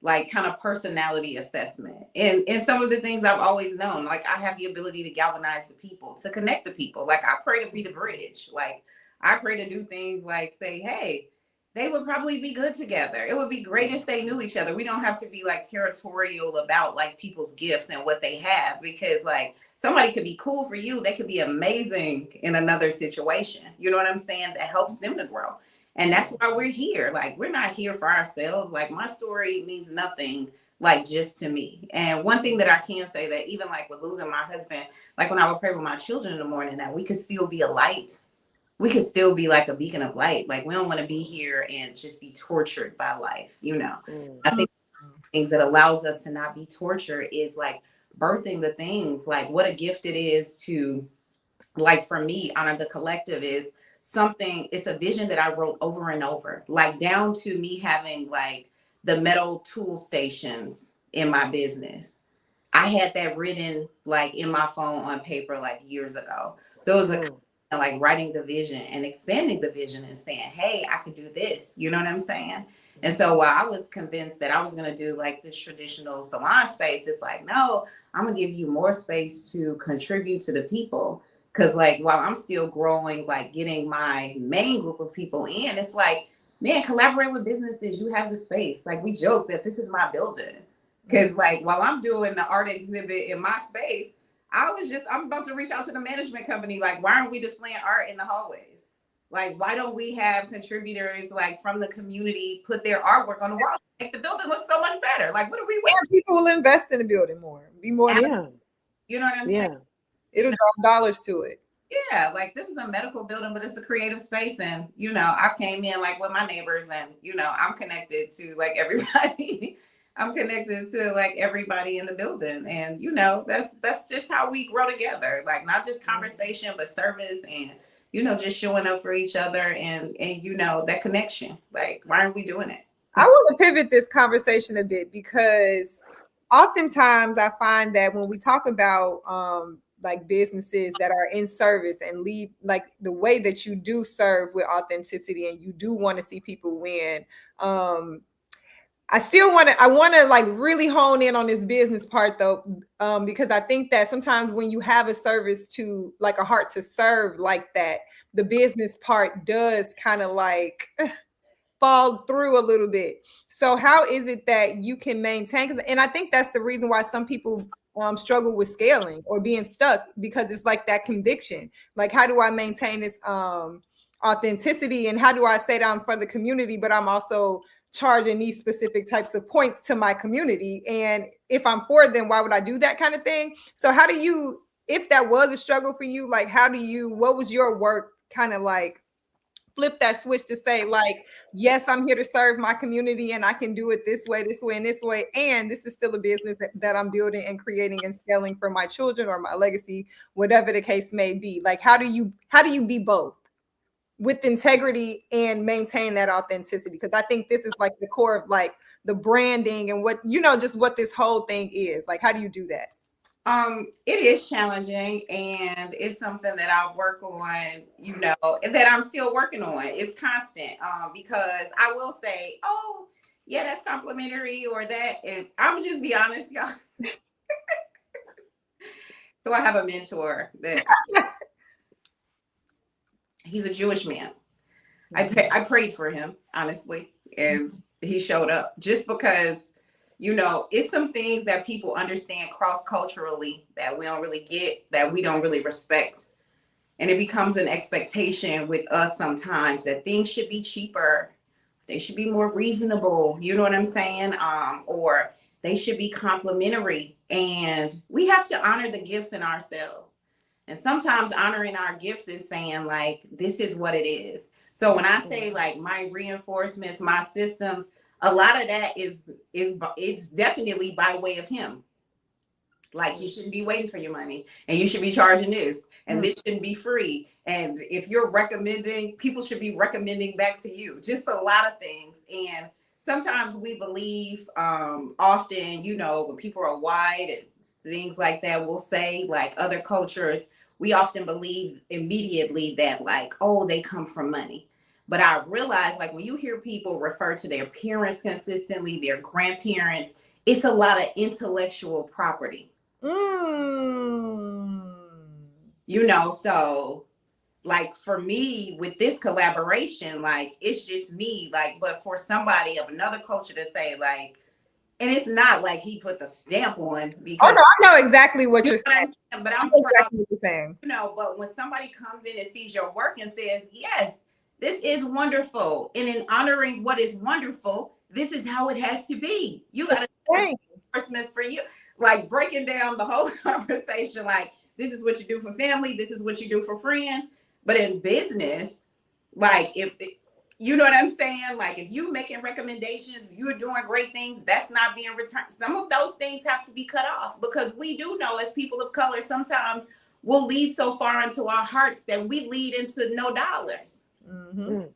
like kind of personality assessment. And some of the things I've always known, like I have the ability to galvanize the people, to connect the people. Like I pray to be the bridge. Like I pray to do things like say, hey, they would probably be good together. It would be great if they knew each other. We don't have to be like territorial about like people's gifts and what they have, because like somebody could be cool for you. They could be amazing in another situation. You know what I'm saying? That helps them to grow. And that's why we're here. Like, we're not here for ourselves. Like, my story means nothing, like, just to me. And one thing that I can say, that even like with losing my husband, like when I would pray with my children in the morning, that we could still be a light. We could still be like a beacon of light. Like, we don't want to be here and just be tortured by life, I think things that allows us to not be tortured is like birthing the things, like what a gift it is to, like for me, Honor the Collective is something, it's a vision that I wrote over and over, like down to me having like the metal tool stations in my business. I had that written like in my phone on paper like years ago. So it was like writing the vision and expanding the vision and saying, hey, I could do this. You know what I'm saying? And so while I was convinced that I was going to do like this traditional salon space, it's like, no, I'm going to give you more space to contribute to the people. Because like while I'm still growing, like getting my main group of people in, it's like, man, collaborate with businesses. You have the space. Like we joke that this is my building. Because like while I'm doing the art exhibit in my space, I'm about to reach out to the management company. Like, why aren't we displaying art in the hallways? Like, why don't we have contributors like from the community put their artwork on the wall, make the building look so much better? Like, what are we waiting? And people will invest in the building more, be more. Yeah. You know what I'm saying? It'll draw dollars to it. Yeah, like this is a medical building, but it's a creative space. And, I came in like with my neighbors and, I'm connected to like everybody. I'm connected to like everybody in the building. And, that's just how we grow together. Like not just conversation, but service and, just showing up for each other and, that connection. Like, why aren't we doing it? I want to pivot this conversation a bit because oftentimes I find that when we talk about like businesses that are in service and lead, like the way that you do serve with authenticity and you do want to see people win. I want to like really hone in on this business part though, because I think that sometimes when you have a service to like a heart to serve like that, the business part does kind of like fall through a little bit. So how is it that you can maintain? And I think that's the reason why some people struggle with scaling or being stuck, because it's like that conviction. Like, how do I maintain this authenticity, and how do I say that I'm for the community, but I'm also charging these specific types of points to my community? And if I'm for them, why would I do that kind of thing? So how do you, if that was a struggle for you, like what was your work kind of like flip that switch to say like, yes, I'm here to serve my community and I can do it this way, and this way. And this is still a business that I'm building and creating and scaling for my children or my legacy, whatever the case may be. Like, how do you be both with integrity and maintain that authenticity? Because I think this is like the core of like the branding and what, just what this whole thing is. Like, how do you do that? It is challenging and it's something that I work on, and that I'm still working on. It's constant. Because I will say, oh, yeah, that's complimentary or that. And I'm just be honest, y'all. So I have a mentor that he's a Jewish man. I prayed for him, honestly, and he showed up just because it's some things that people understand cross-culturally that we don't really get, that we don't really respect. And it becomes an expectation with us sometimes that things should be cheaper. They should be more reasonable. You know what I'm saying? Or they should be complimentary. And we have to honor the gifts in ourselves. And sometimes honoring our gifts is saying like, this is what it is. So when I say like my reinforcements, my systems, a lot of that it's definitely by way of him. Like, you shouldn't be waiting for your money and you should be charging this and this shouldn't be free. And if you're recommending, people should be recommending back to you. Just a lot of things. And sometimes we believe often, when people are white and things like that, we'll say like other cultures, we often believe immediately that like, oh, they come from money. But I realize like when you hear people refer to their parents consistently, their grandparents, it's a lot of intellectual property. So like for me with this collaboration, like it's just me, like, but for somebody of another culture to say like, and it's not like he put the stamp on because no, I know exactly what you're saying. But I'm exactly what you're saying. But when somebody comes in and sees your work and says, yes, this is wonderful. And in honoring what is wonderful, this is how it has to be. You got to reinforcements for you, like breaking down the whole conversation. Like, this is what you do for family. This is what you do for friends. But in business, like you know what I'm saying? Like if you're making recommendations, you're doing great things, that's not being returned. Some of those things have to be cut off because we do know as people of color, sometimes we'll lead so far into our hearts that we lead into no dollars. And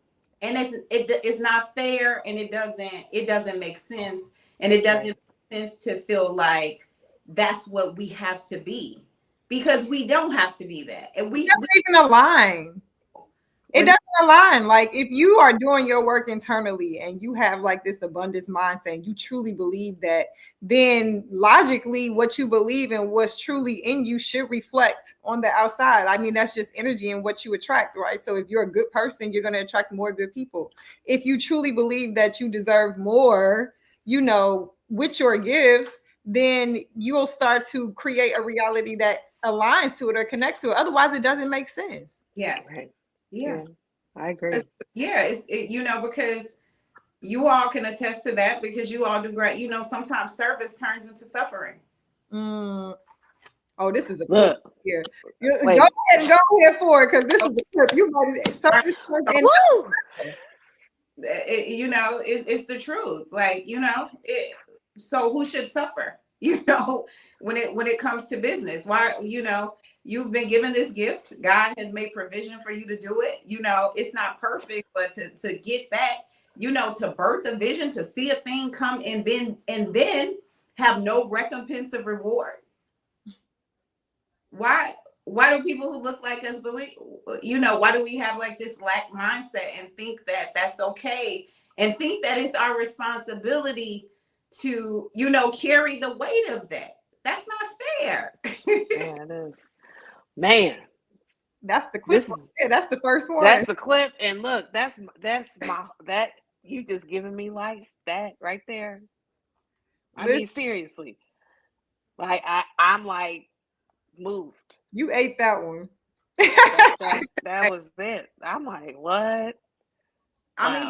it's not fair, and it doesn't make sense, and it doesn't make sense to feel like that's what we have to be, because we don't have to be that, and we doesn't even align. It doesn't align. Like if you are doing your work internally and you have like this abundance mindset and you truly believe that, then logically what you believe and what's truly in you should reflect on the outside. I mean, that's just energy and what you attract, right? So if you're a good person, you're going to attract more good people. If you truly believe that you deserve more, with your gifts, then you'll start to create a reality that aligns to it or connects to it. Otherwise, it doesn't make sense. Yeah. Right. Yeah. I agree. Yeah, because you all can attest to that because you all do great. Sometimes service turns into suffering. Mm. Oh, this is a clip Look, here. wait. Go ahead and go ahead for it because this is a clip. You might service and Woo! It's the truth. So who should suffer? When it comes to business, why, you've been given this gift. God has made provision for you to do it. It's not perfect, but to get that, to birth a vision, to see a thing come and then have no recompense of reward. Why do people who look like us believe, why do we have like this lack mindset and think that that's okay and think that it's our responsibility to, carry the weight of that? That's not fair. Yeah, it is. Man, that's the clip. this is That's the first one. that's the clip. And look, that's my that you just giving me life. That right there. I mean, seriously. Like I'm like moved. You ate that one. That was it. I'm like, what? I Wow.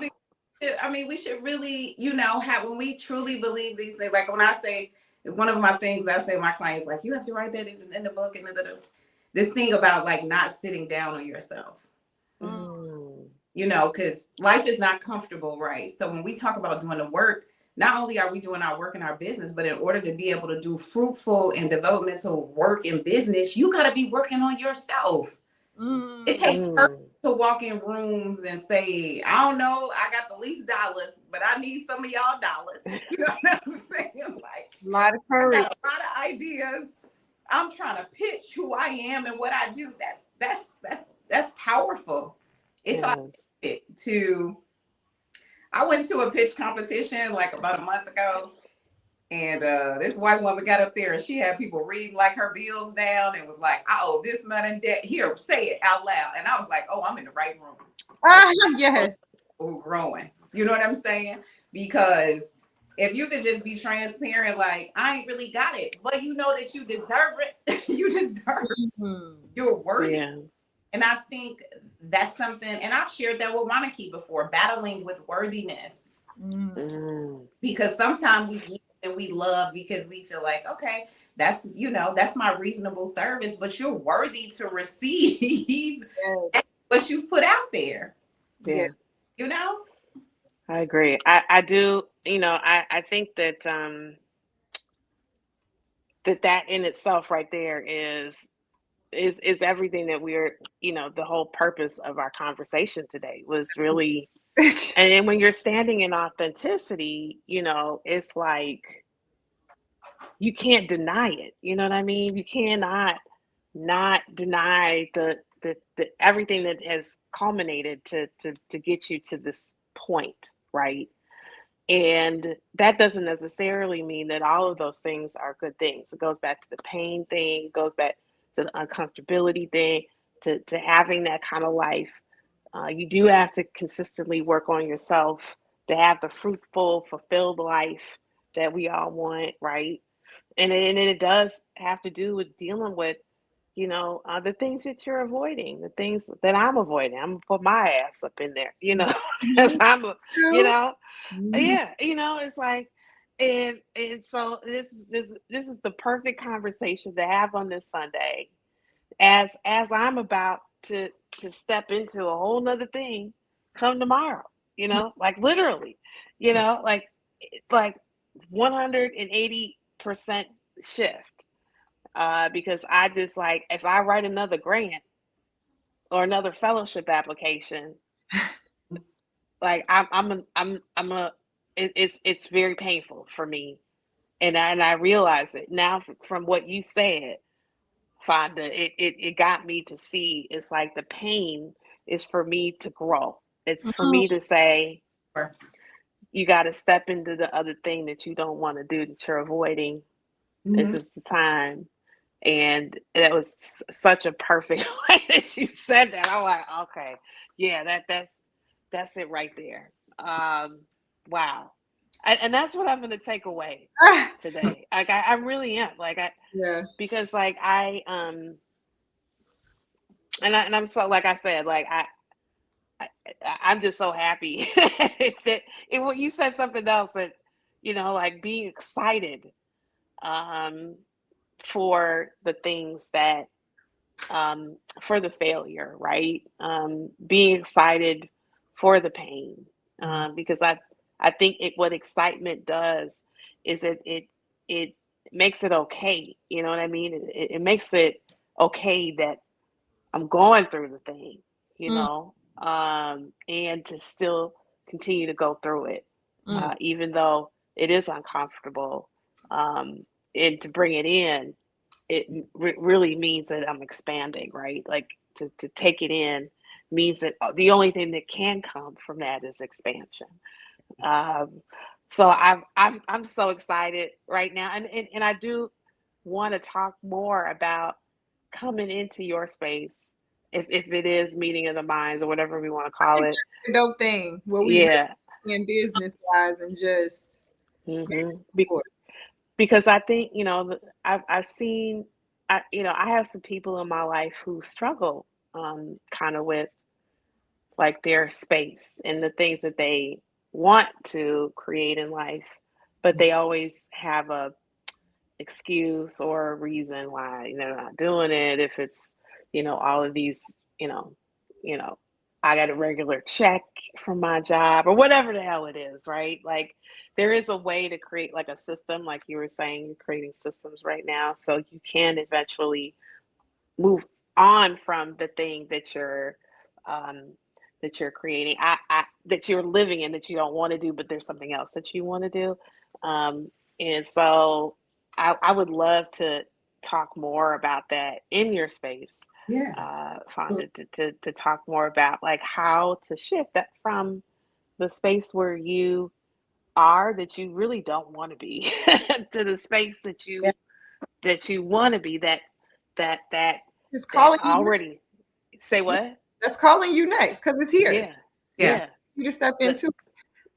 mean, we should really, have, when we truly believe these things, like when I say, one of my things I say to my clients, like, you have to write that in the book, and this thing about like not sitting down on yourself. Mm. Because life is not comfortable, right? So when we talk about doing the work, not only are we doing our work in our business, but in order to be able to do fruitful and developmental work in business, you got to be working on yourself. It takes to walk in rooms and say, I don't know, I got the least dollars, but I need some of y'all dollars. You know what I'm saying? Like, a lot of courage. I got a lot of ideas. I'm trying to pitch who I am and what I do. That's powerful. It's I went to a pitch competition like about a month ago, and this white woman got up there and she had people read like her bills down and was like, I owe this much in debt. Here, say it out loud. And I was like, oh, I'm in the right room. Yes. Who growing. You know what I'm saying? Because if you could just be transparent, like, I ain't really got it, but you know that you deserve it. You deserve it. You're worthy. Yeah. And I think that's something, and I've shared that with Monarchy before, battling with worthiness. Because sometimes we give and we love because we feel like, okay, that's my reasonable service, but you're worthy to receive what you put out there. Yeah. I agree. I do, I think that that in itself right there is everything that we're, the whole purpose of our conversation today was really, and then when you're standing in authenticity, it's like, you can't deny it. You know what I mean? You cannot not deny the everything that has culminated to get you to this point, right? And that doesn't necessarily mean that all of those things are good things. It goes back to the pain thing, it goes back to the uncomfortability thing, to having that kind of life. You do have to consistently work on yourself to have the fruitful, fulfilled life that we all want, right? And it does have to do with dealing with, the things that you're avoiding, the things that I'm avoiding. I'm gonna put my ass up in there, because yeah, it's like, and so this is the perfect conversation to have on this Sunday, as I'm about to step into a whole nother thing come tomorrow, like literally, like 180% shift, because I just like, if I write another grant or another fellowship application, like it's very painful for me, and I realize it now from what you said, Fonda. It got me to see, it's like the pain is for me to grow. It's for me to say, you got to step into the other thing that you don't want to do, that you're avoiding. This is the time. And that was such a perfect way that you said that. I'm like, okay, yeah, that's it right there. Wow. And that's what I'm going to take away today. Like, I really am. Like, because like and I'm so, like I said, like I'm just so happy that you said something else that, like being excited um, for the things that, for the failure, right? Being excited for the pain, because I think what excitement does is it makes it okay. You know what I mean? It makes it okay that I'm going through the thing, Mm, and to still continue to go through it, mm, even though it is uncomfortable, and to bring it in, it really means that I'm expanding, right? Like to take it in means that the only thing that can come from that is expansion. Um, so I'm so excited right now, and I do want to talk more about coming into your space, if it is meeting of the minds or whatever we want to I call think it. that's a dope thing where we really Yeah. in business wise and just hmm for because I think I've seen, I have some people in my life who struggle, kind of with like their space and the things that they want to create in life, but they always have a excuse or a reason why they're not doing it. If it's, all of these, you know, you know, I got a regular check from my job or whatever the hell it is, right? Like there is a way to create like a system, like you were saying, you're creating systems right now, so you can eventually move on from the thing um, that you're creating, that you're living in, that you don't want to do, but there's something else that you want to do. And so I would love to talk more about that in your space, Yeah. Fonda, to talk more about like how to shift that from the space where you are, that you really don't want to be, to the space Yeah. that you want to be, that that it's that calling you next. already. Say what? That's calling you next because it's here. Yeah, Yeah. yeah, You just step but into.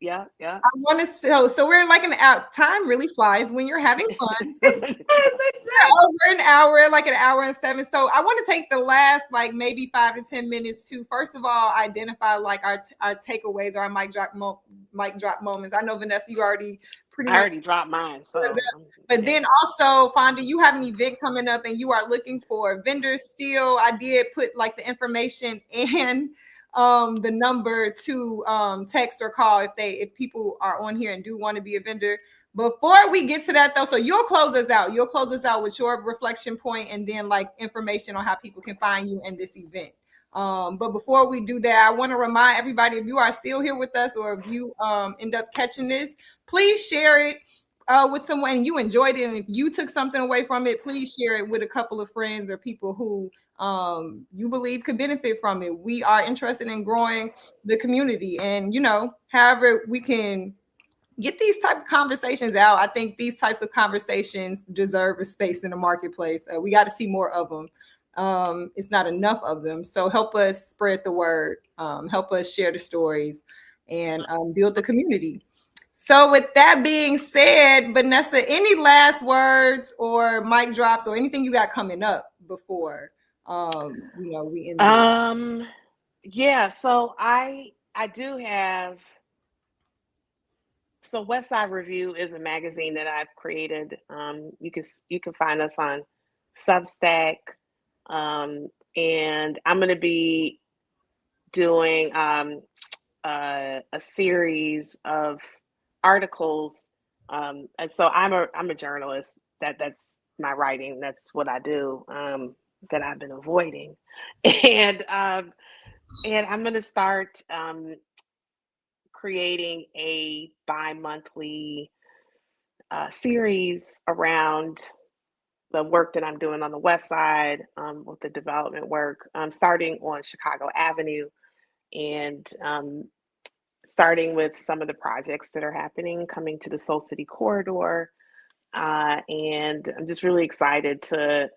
yeah, yeah. I want to so we're like an out. Time really flies when you're having fun. It's, Over an hour, like an hour and seven. So I want to take the last like maybe 5 to 10 minutes to first of all identify like our takeaways or our mic drop moments. I know Vanessa, you already pretty I much. already dropped mine, so But yeah. then also, Fonda, you have an event coming up and you are looking for vendors still. I did put like the information and the number to text or call if people are on here and do want to be a vendor. Before we get to that though, so you'll close us out. You'll close us out with your reflection point and then like information on how people can find you in this event. But before we do that, I want to remind everybody, if you are still here with us or if you end up catching this, please share it with someone and you enjoyed it. And if you took something away from it, please share it with a couple of friends or people who you believe could benefit from it. We are interested in growing the community, and however we can get these type of conversations out. I think these types of conversations deserve a space in the marketplace. We got to see more of them. It's not enough of them. So help us spread the word. Help us share the stories and build the community. So with that being said, Vanessa, any last words or mic drops or anything you got coming up before we end this? Yeah, so I do have, so West Side Review is a magazine that I've created. You can find us on Substack, and I'm going to be doing a series of articles. And so I'm a journalist. That's my writing. That's what I do. That I've been avoiding, and I'm going to start creating a bi-monthly series around the work that I'm doing on the West Side, with the development work, starting on Chicago Avenue, and starting with some of the projects that are happening, coming to the Soul City corridor. And I'm just really excited to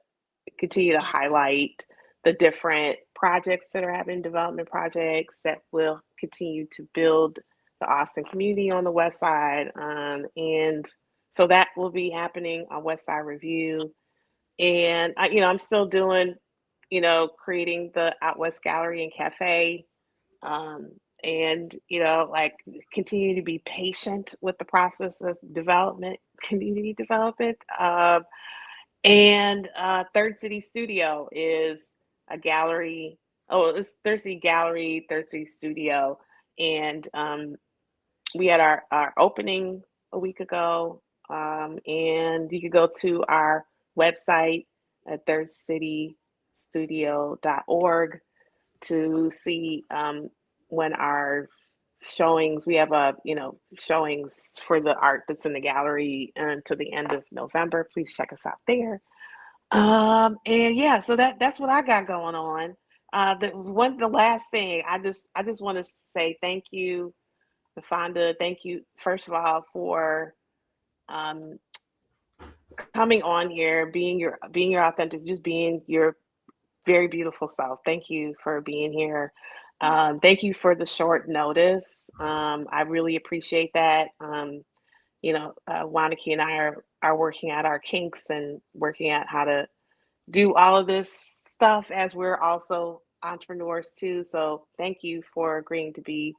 continue to highlight the different projects that are happening, development projects that will continue to build the Austin community on the West Side. And so that will be happening on West Side Review. And I'm still doing, creating the Out West Gallery and Cafe. and, like, continue to be patient with the process of development, community development. And Third City Studio is a gallery. Oh, it's Third City Gallery, Third City Studio. And we had our opening a week ago. And you could go to our website at thirdcitystudio.org to see when our showings, we have showings for the art that's in the gallery until the end of November. Please check us out there. And yeah, so that's what I got going on. The last thing, I just want to say thank you, Fonda. Thank you, first of all, for um, coming on here, being your authentic, just being your very beautiful self. Thank you for being here. Thank you for the short notice. I really appreciate that. Wanaki and I are working out our kinks and working out how to do all of this stuff as we're also entrepreneurs too. So thank you for agreeing to be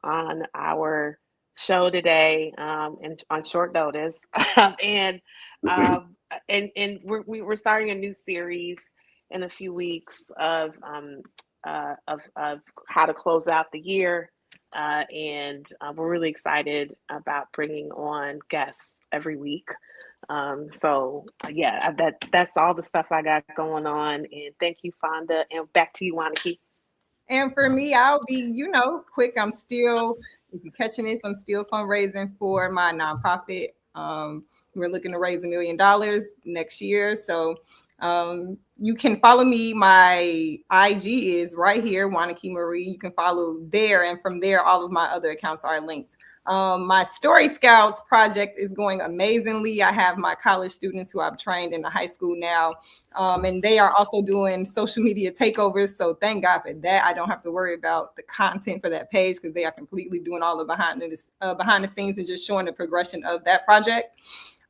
on our show today, and on short notice. and um, and we're starting a new series in a few weeks of how to close out the year. And we're really excited about bringing on guests every week. Yeah, that's all the stuff I got going on. And thank you, Fonda. And back to you, Wanaki. And for me, I'll be, quick. If you're catching this, I'm still fundraising for my nonprofit. We're looking to raise $1 million next year. So you can follow me. My IG is right here, Wanaki Marie. You can follow there. And from there, all of my other accounts are linked. My Story Scouts project is going amazingly. I have my college students who I've trained in the high school now, and they are also doing social media takeovers. So thank God for that. I don't have to worry about the content for that page because they are completely doing all the behind the scenes and just showing the progression of that project.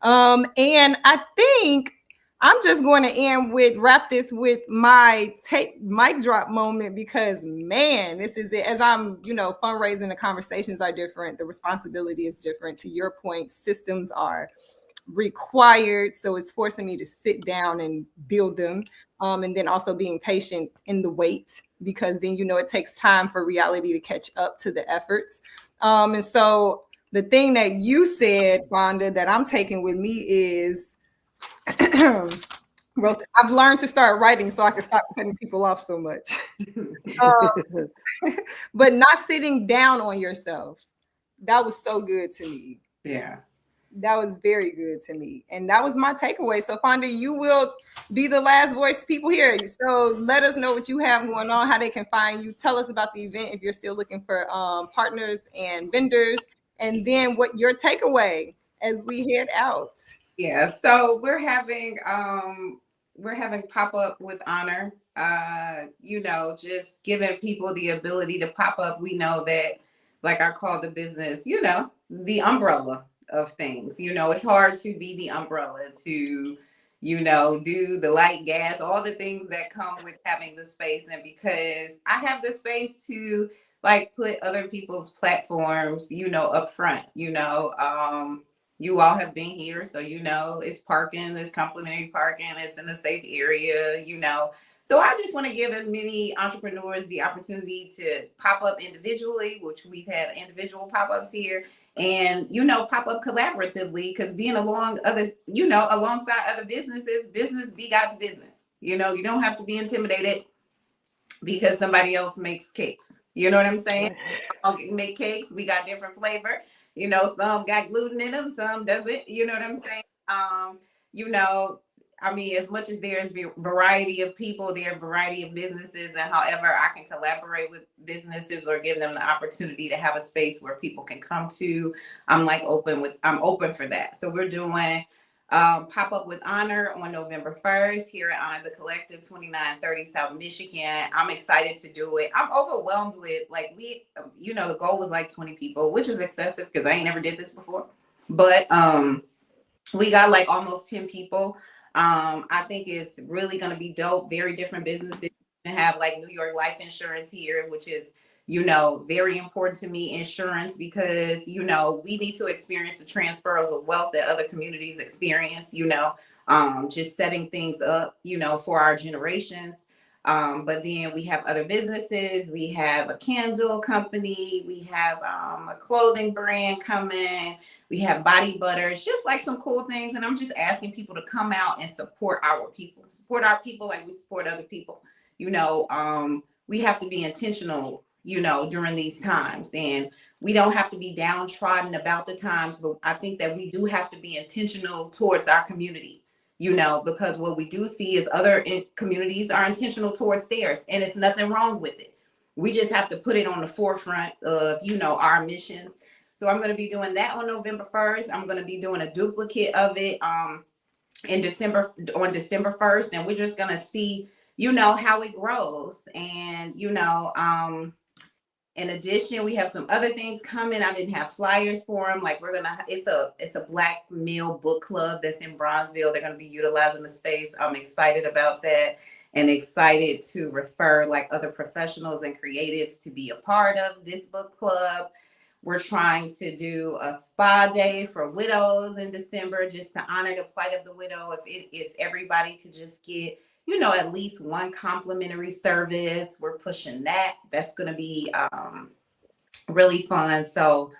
And I think I'm just going to wrap this with my mic drop moment, because man, this is it. As I'm, fundraising, the conversations are different. The responsibility is different. To your point, systems are required. So it's forcing me to sit down and build them. And then also being patient in the wait, because then, it takes time for reality to catch up to the efforts. And so the thing that you said, Fonda, that I'm taking with me is, I've learned to start writing so I can stop cutting people off so much. But not sitting down on yourself. That was so good to me. Yeah. That was very good to me. And that was my takeaway. So Fonda, you will be the last voice people hear. So let us know what you have going on, how they can find you. Tell us about the event if you're still looking for partners and vendors. And then what your takeaway as we head out. Yeah, so we're having pop up with honor. Just giving people the ability to pop up. We know that, like I call the business, the umbrella of things. It's hard to be the umbrella, to do the light, gas, all the things that come with having the space. And because I have the space to like put other people's platforms, up front, you all have been here, so it's parking, it's complimentary parking, it's in a safe area, So I just want to give as many entrepreneurs the opportunity to pop up individually, which we've had individual pop-ups here, and pop up collaboratively, because being alongside other businesses, business be God's business. You don't have to be intimidated because somebody else makes cakes. You know what I'm saying? Make cakes, we got different flavor. Some got gluten in them, some doesn't. You know what I'm saying? As much as there's variety of people, there are variety of businesses, and however I can collaborate with businesses or give them the opportunity to have a space where people can come to, I'm open for that. So we're doing pop up with honor on November 1st here at Honor the Collective, 2930 South Michigan. I'm excited to do it. I'm overwhelmed with the goal was like 20 people, which is excessive because I ain't never did this before. But we got like almost 10 people. I think it's really going to be dope. Very different businesses. And have like New York Life Insurance here, which is You know, very important to me, insurance, because, you know, we need to experience the transfers of wealth that other communities experience, you know, just setting things up, you know, for our generations. But then we have other businesses. We have a candle company. We have a clothing brand coming. We have body butters, just like some cool things. And I'm just asking people to come out and support our people like we support other people. You know, we have to be intentional, you know, during these times. And we don't have to be downtrodden about the times, but I think that we do have to be intentional towards our community, you know, because what we do see is other communities are intentional towards theirs, and it's nothing wrong with it. We just have to put it on the forefront of, you know, our missions. So I'm going to be doing that on November 1st. I'm going to be doing a duplicate of it in December, on December 1st. And we're just going to see, you know, how it grows. And, you know, in addition, we have some other things coming. I didn't have flyers for them. Like it's a Black male book club that's in Bronzeville. They're going to be utilizing the space. I'm excited about that, and excited to refer like other professionals and creatives to be a part of this book club. We're trying to do a spa day for widows in December, just to honor the plight of the widow. If everybody could just get, you know, at least one complimentary service, we're pushing that. That's going to be really fun. So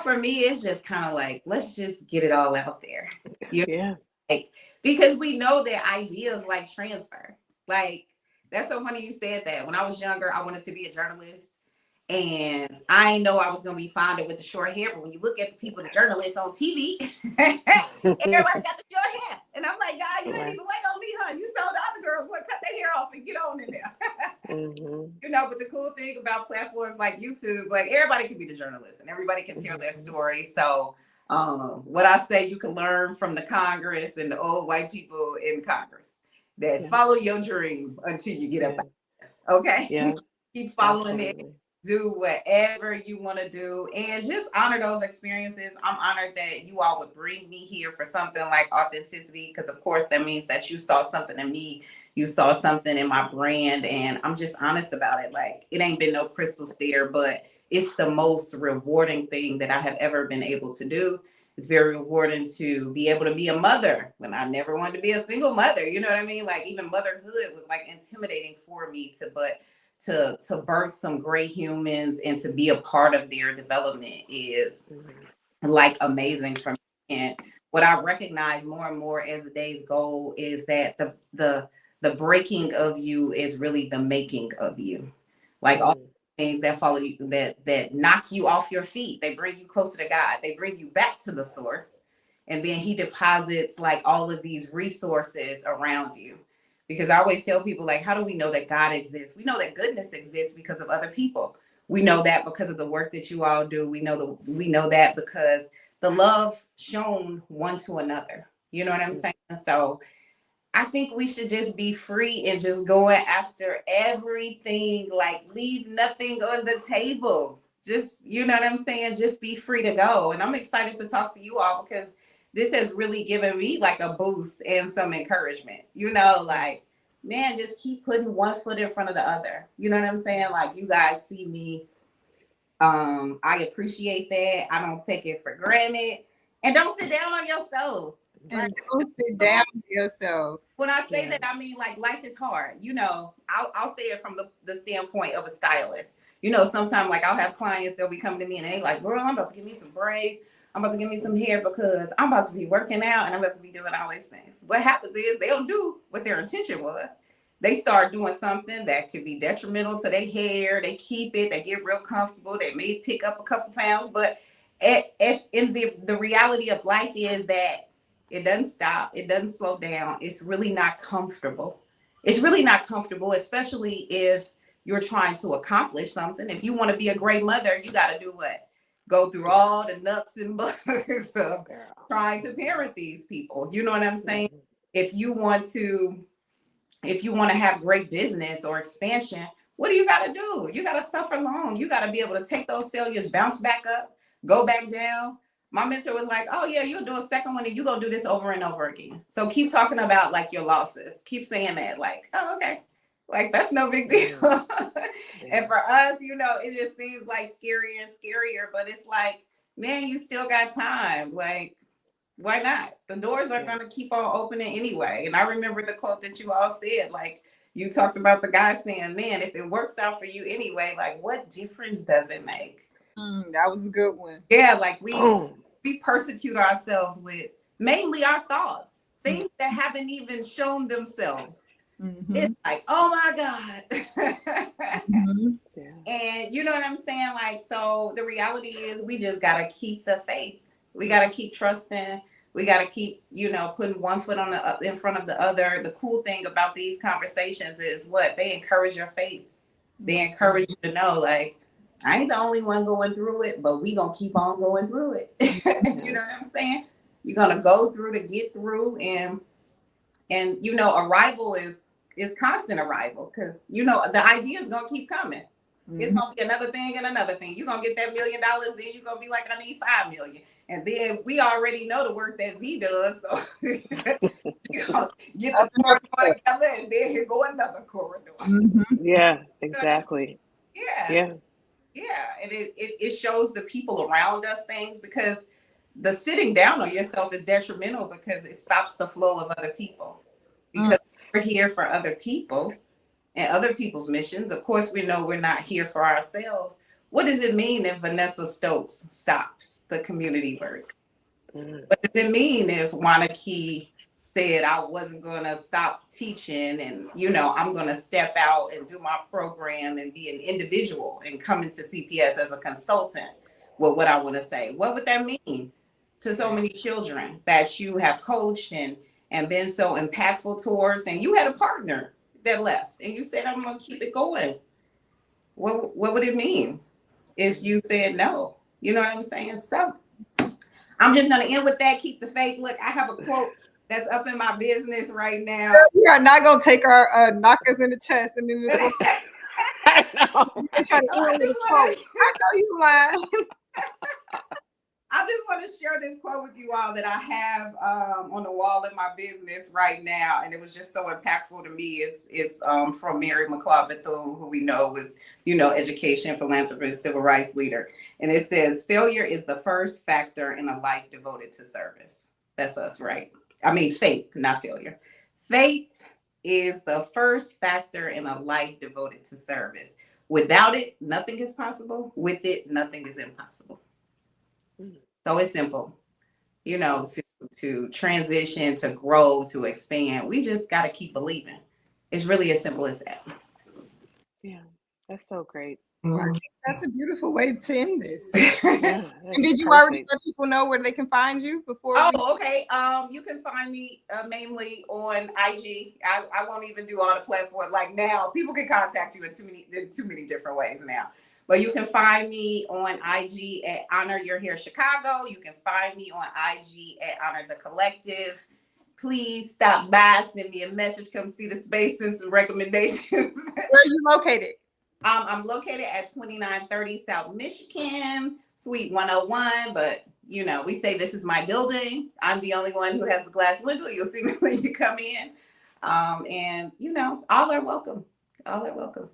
for me, it's just kind of like, let's just get it all out there. You know? Yeah. Like, because we know that ideas like transfer. Like, that's so funny you said that. When I was younger, I wanted to be a journalist. And I didn't know I was going to be Fonda with the short hair. But when you look at the people, the journalists on TV, everybody got the short hair. And I'm like, God, you ain't even wait on me, huh? You saw the other girls like cut their hair off and get on in there. You know, but the cool thing about platforms like YouTube, like everybody can be the journalist and everybody can tell their story. So what I say, you can learn from the Congress and the old white people in Congress that follow your dream until you get up. Okay. Yeah. Keep following it. Do whatever you want to do and just honor those experiences. I'm honored that you all would bring me here for something like authenticity, because of course that means that you saw something in me, you saw something in my brand, and I'm just honest about it. Like, it ain't been no crystal stare, but it's the most rewarding thing that I have ever been able to do. It's very rewarding to be able to be a mother when I never wanted to be a single mother. You know what I mean? Like, even motherhood was like intimidating for me to birth some great humans and to be a part of their development is like amazing for me. And what I recognize more and more as the days go is that the breaking of you is really the making of you. Like all things that follow you, that knock you off your feet, they bring you closer to God. They bring you back to the source. And then he deposits like all of these resources around you. Because I always tell people, like, how do we know that God exists? We know that goodness exists because of other people. We know that because of the work that you all do. We know that because the love shown one to another. You know what I'm saying? So I think we should just be free and just going after everything, like leave nothing on the table. Just, you know what I'm saying? Just be free to go. And I'm excited to talk to you all because this has really given me like a boost and some encouragement, you know, like, man, just keep putting one foot in front of the other. You know what I'm saying? Like, you guys see me. I appreciate that. I don't take it for granted. And don't sit down on yourself. And don't sit down on yourself. When I say that, I mean, like, life is hard. You know, I'll say it from the standpoint of a stylist. You know, sometimes like I'll have clients, they'll be coming to me and they like, bro, I'm about to give me some braids. I'm about to give me some hair because I'm about to be working out and I'm about to be doing all these things. What happens is they don't do what their intention was. They start doing something that could be detrimental to their hair. They keep it. They get real comfortable. They may pick up a couple pounds. But in the reality of life is that it doesn't stop. It doesn't slow down. It's really not comfortable. It's really not comfortable, especially if you're trying to accomplish something. If you want to be a great mother, you got to do what? Go through all the nuts and bolts of trying to parent these people. You know what I'm saying? If you want to have great business or expansion, what do you got to do? You got to suffer long. You got to be able to take those failures, bounce back up, go back down. My mentor was like, oh yeah, you'll do a second one and you're going to do this over and over again. So keep talking about like your losses. Keep saying that, like, oh, okay. Like, that's no big deal. And for us, you know, it just seems like scarier and scarier, but it's like, man, you still got time. Like, why not? The doors are going to keep on opening anyway. And I remember the quote that you all said, like, you talked about the guy saying, man, if it works out for you anyway, like, what difference does it make? That was a good one. Yeah, like we persecute ourselves with mainly our thoughts, things that haven't even shown themselves. It's like, oh my God. And you know what I'm saying? Like, so the reality is we just got to keep the faith. We got to keep trusting. We got to keep, you know, putting one foot on the in front of the other. The cool thing about these conversations is what they encourage your faith. They encourage you to know, like, I ain't the only one going through it, but we gonna keep on going through it. You know what I'm saying? You're gonna go through to get through, and you know, arrival is constant arrival, because you know the idea is gonna keep coming. It's gonna be another thing and another thing. You're gonna get that $1 million, then you're gonna be like, I need 5 million. And then we already know the work that V does. So you're gonna get the corridor together, and then here go another corridor. Yeah, exactly. Yeah. And it shows the people around us things, because the sitting down on yourself is detrimental, because it stops the flow of other people. Because we're here for other people and other people's missions. Of course, we know we're not here for ourselves. What does it mean if Vanessa Stokes stops the community work? What does it mean if Wanaki said I wasn't going to stop teaching, and, you know, I'm going to step out and do my program and be an individual and come into CPS as a consultant? Well, what I want to say, what would that mean to so many children that you have coached and been so impactful towards, and you had a partner that left and you said, I'm going to keep it going? What would it mean if you said no? You know what I'm saying? So I'm just going to end with that. Keep the faith. Look, I have a quote that's up in my business right now. We are not going to take our knockers in the chest and then I know. I know you lying. I just want to share this quote with you all that I have on the wall in my business right now, and it was just so impactful to me. It's from Mary McLeod Bethune, who we know was, you know, education, philanthropist, civil rights leader, and it says, "Failure is the first factor in a life devoted to service." That's us, right? I mean, faith, not failure. Faith is the first factor in a life devoted to service. Without it, nothing is possible. With it, nothing is impossible. So it's simple, you know, to transition, to grow, to expand. We just got to keep believing. It's really as simple as that. Yeah, that's so great. That's a beautiful way to end this. Yeah, and did you already let people know where they can find you before? Okay. You can find me mainly on IG. I won't even do all the platforms. Like, now, people can contact you in too many different ways now. But you can find me on IG at Honor Your Hair Chicago. You can find me on IG at Honor the Collective. Please stop by, send me a message, come see the space and some recommendations. Where are you located? I'm located at 2930 South Michigan, Suite 101. But, you know, we say this is my building. I'm the only one who has the glass window. You'll see me when you come in. And, you know, all are welcome. All are welcome.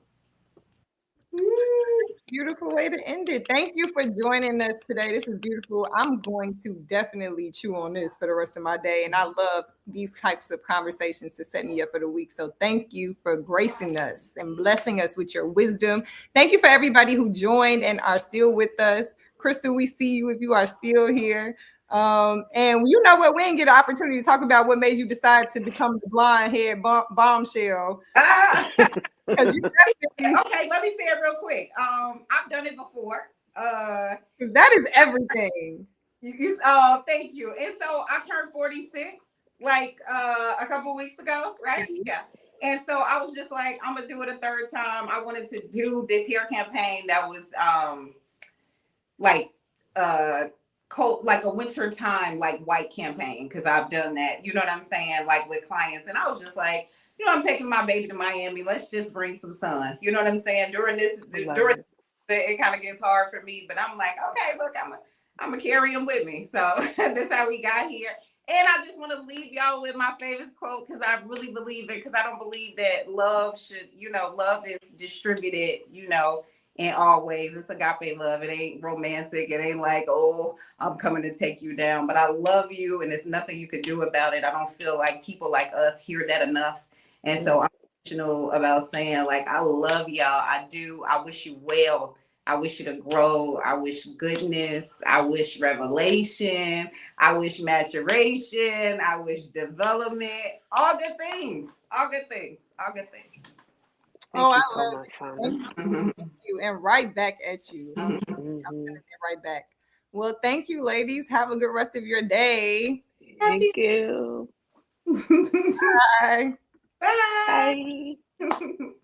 Beautiful way to end it. Thank you for joining us today. This is beautiful. I'm going to definitely chew on this for the rest of my day. And I love these types of conversations to set me up for the week. So thank you for gracing us and blessing us with your wisdom. Thank you for everybody who joined and are still with us. Crystal, we see you if you are still here. And you know what? We didn't get an opportunity to talk about what made you decide to become the blonde head bombshell. Okay, let me say it real quick. I've done it before. That is everything. Thank you. And so I turned 46 like a couple weeks ago, right? Yeah. And so I was just like, I'm gonna do it a third time. I wanted to do this hair campaign that was cold, like a winter time, like white campaign, because I've done that, you know what I'm saying, like with clients. And I was just like, you know, I'm taking my baby to Miami. Let's just bring some sun. You know what I'm saying? It kind of gets hard for me, but I'm like, okay, look, I'm gonna carry him with me. So that's how we got here. And I just want to leave y'all with my favorite quote because I really believe it. Because I don't believe that love should, love is distributed, in all ways. It's agape love. It ain't romantic. It ain't like, oh, I'm coming to take you down. But I love you, and there's nothing you could do about it. I don't feel like people like us hear that enough. And so I'm intentional about saying, like, I love y'all. I do. I wish you well. I wish you to grow. I wish goodness. I wish revelation. I wish maturation. I wish development. All good things. All good things. All good things. Thank you I so love much, it. Fonda. Thank you. And right back at you. I'm sending it right back. Well, thank you, ladies. Have a good rest of your day. Thank you. Bye. Bye. Bye.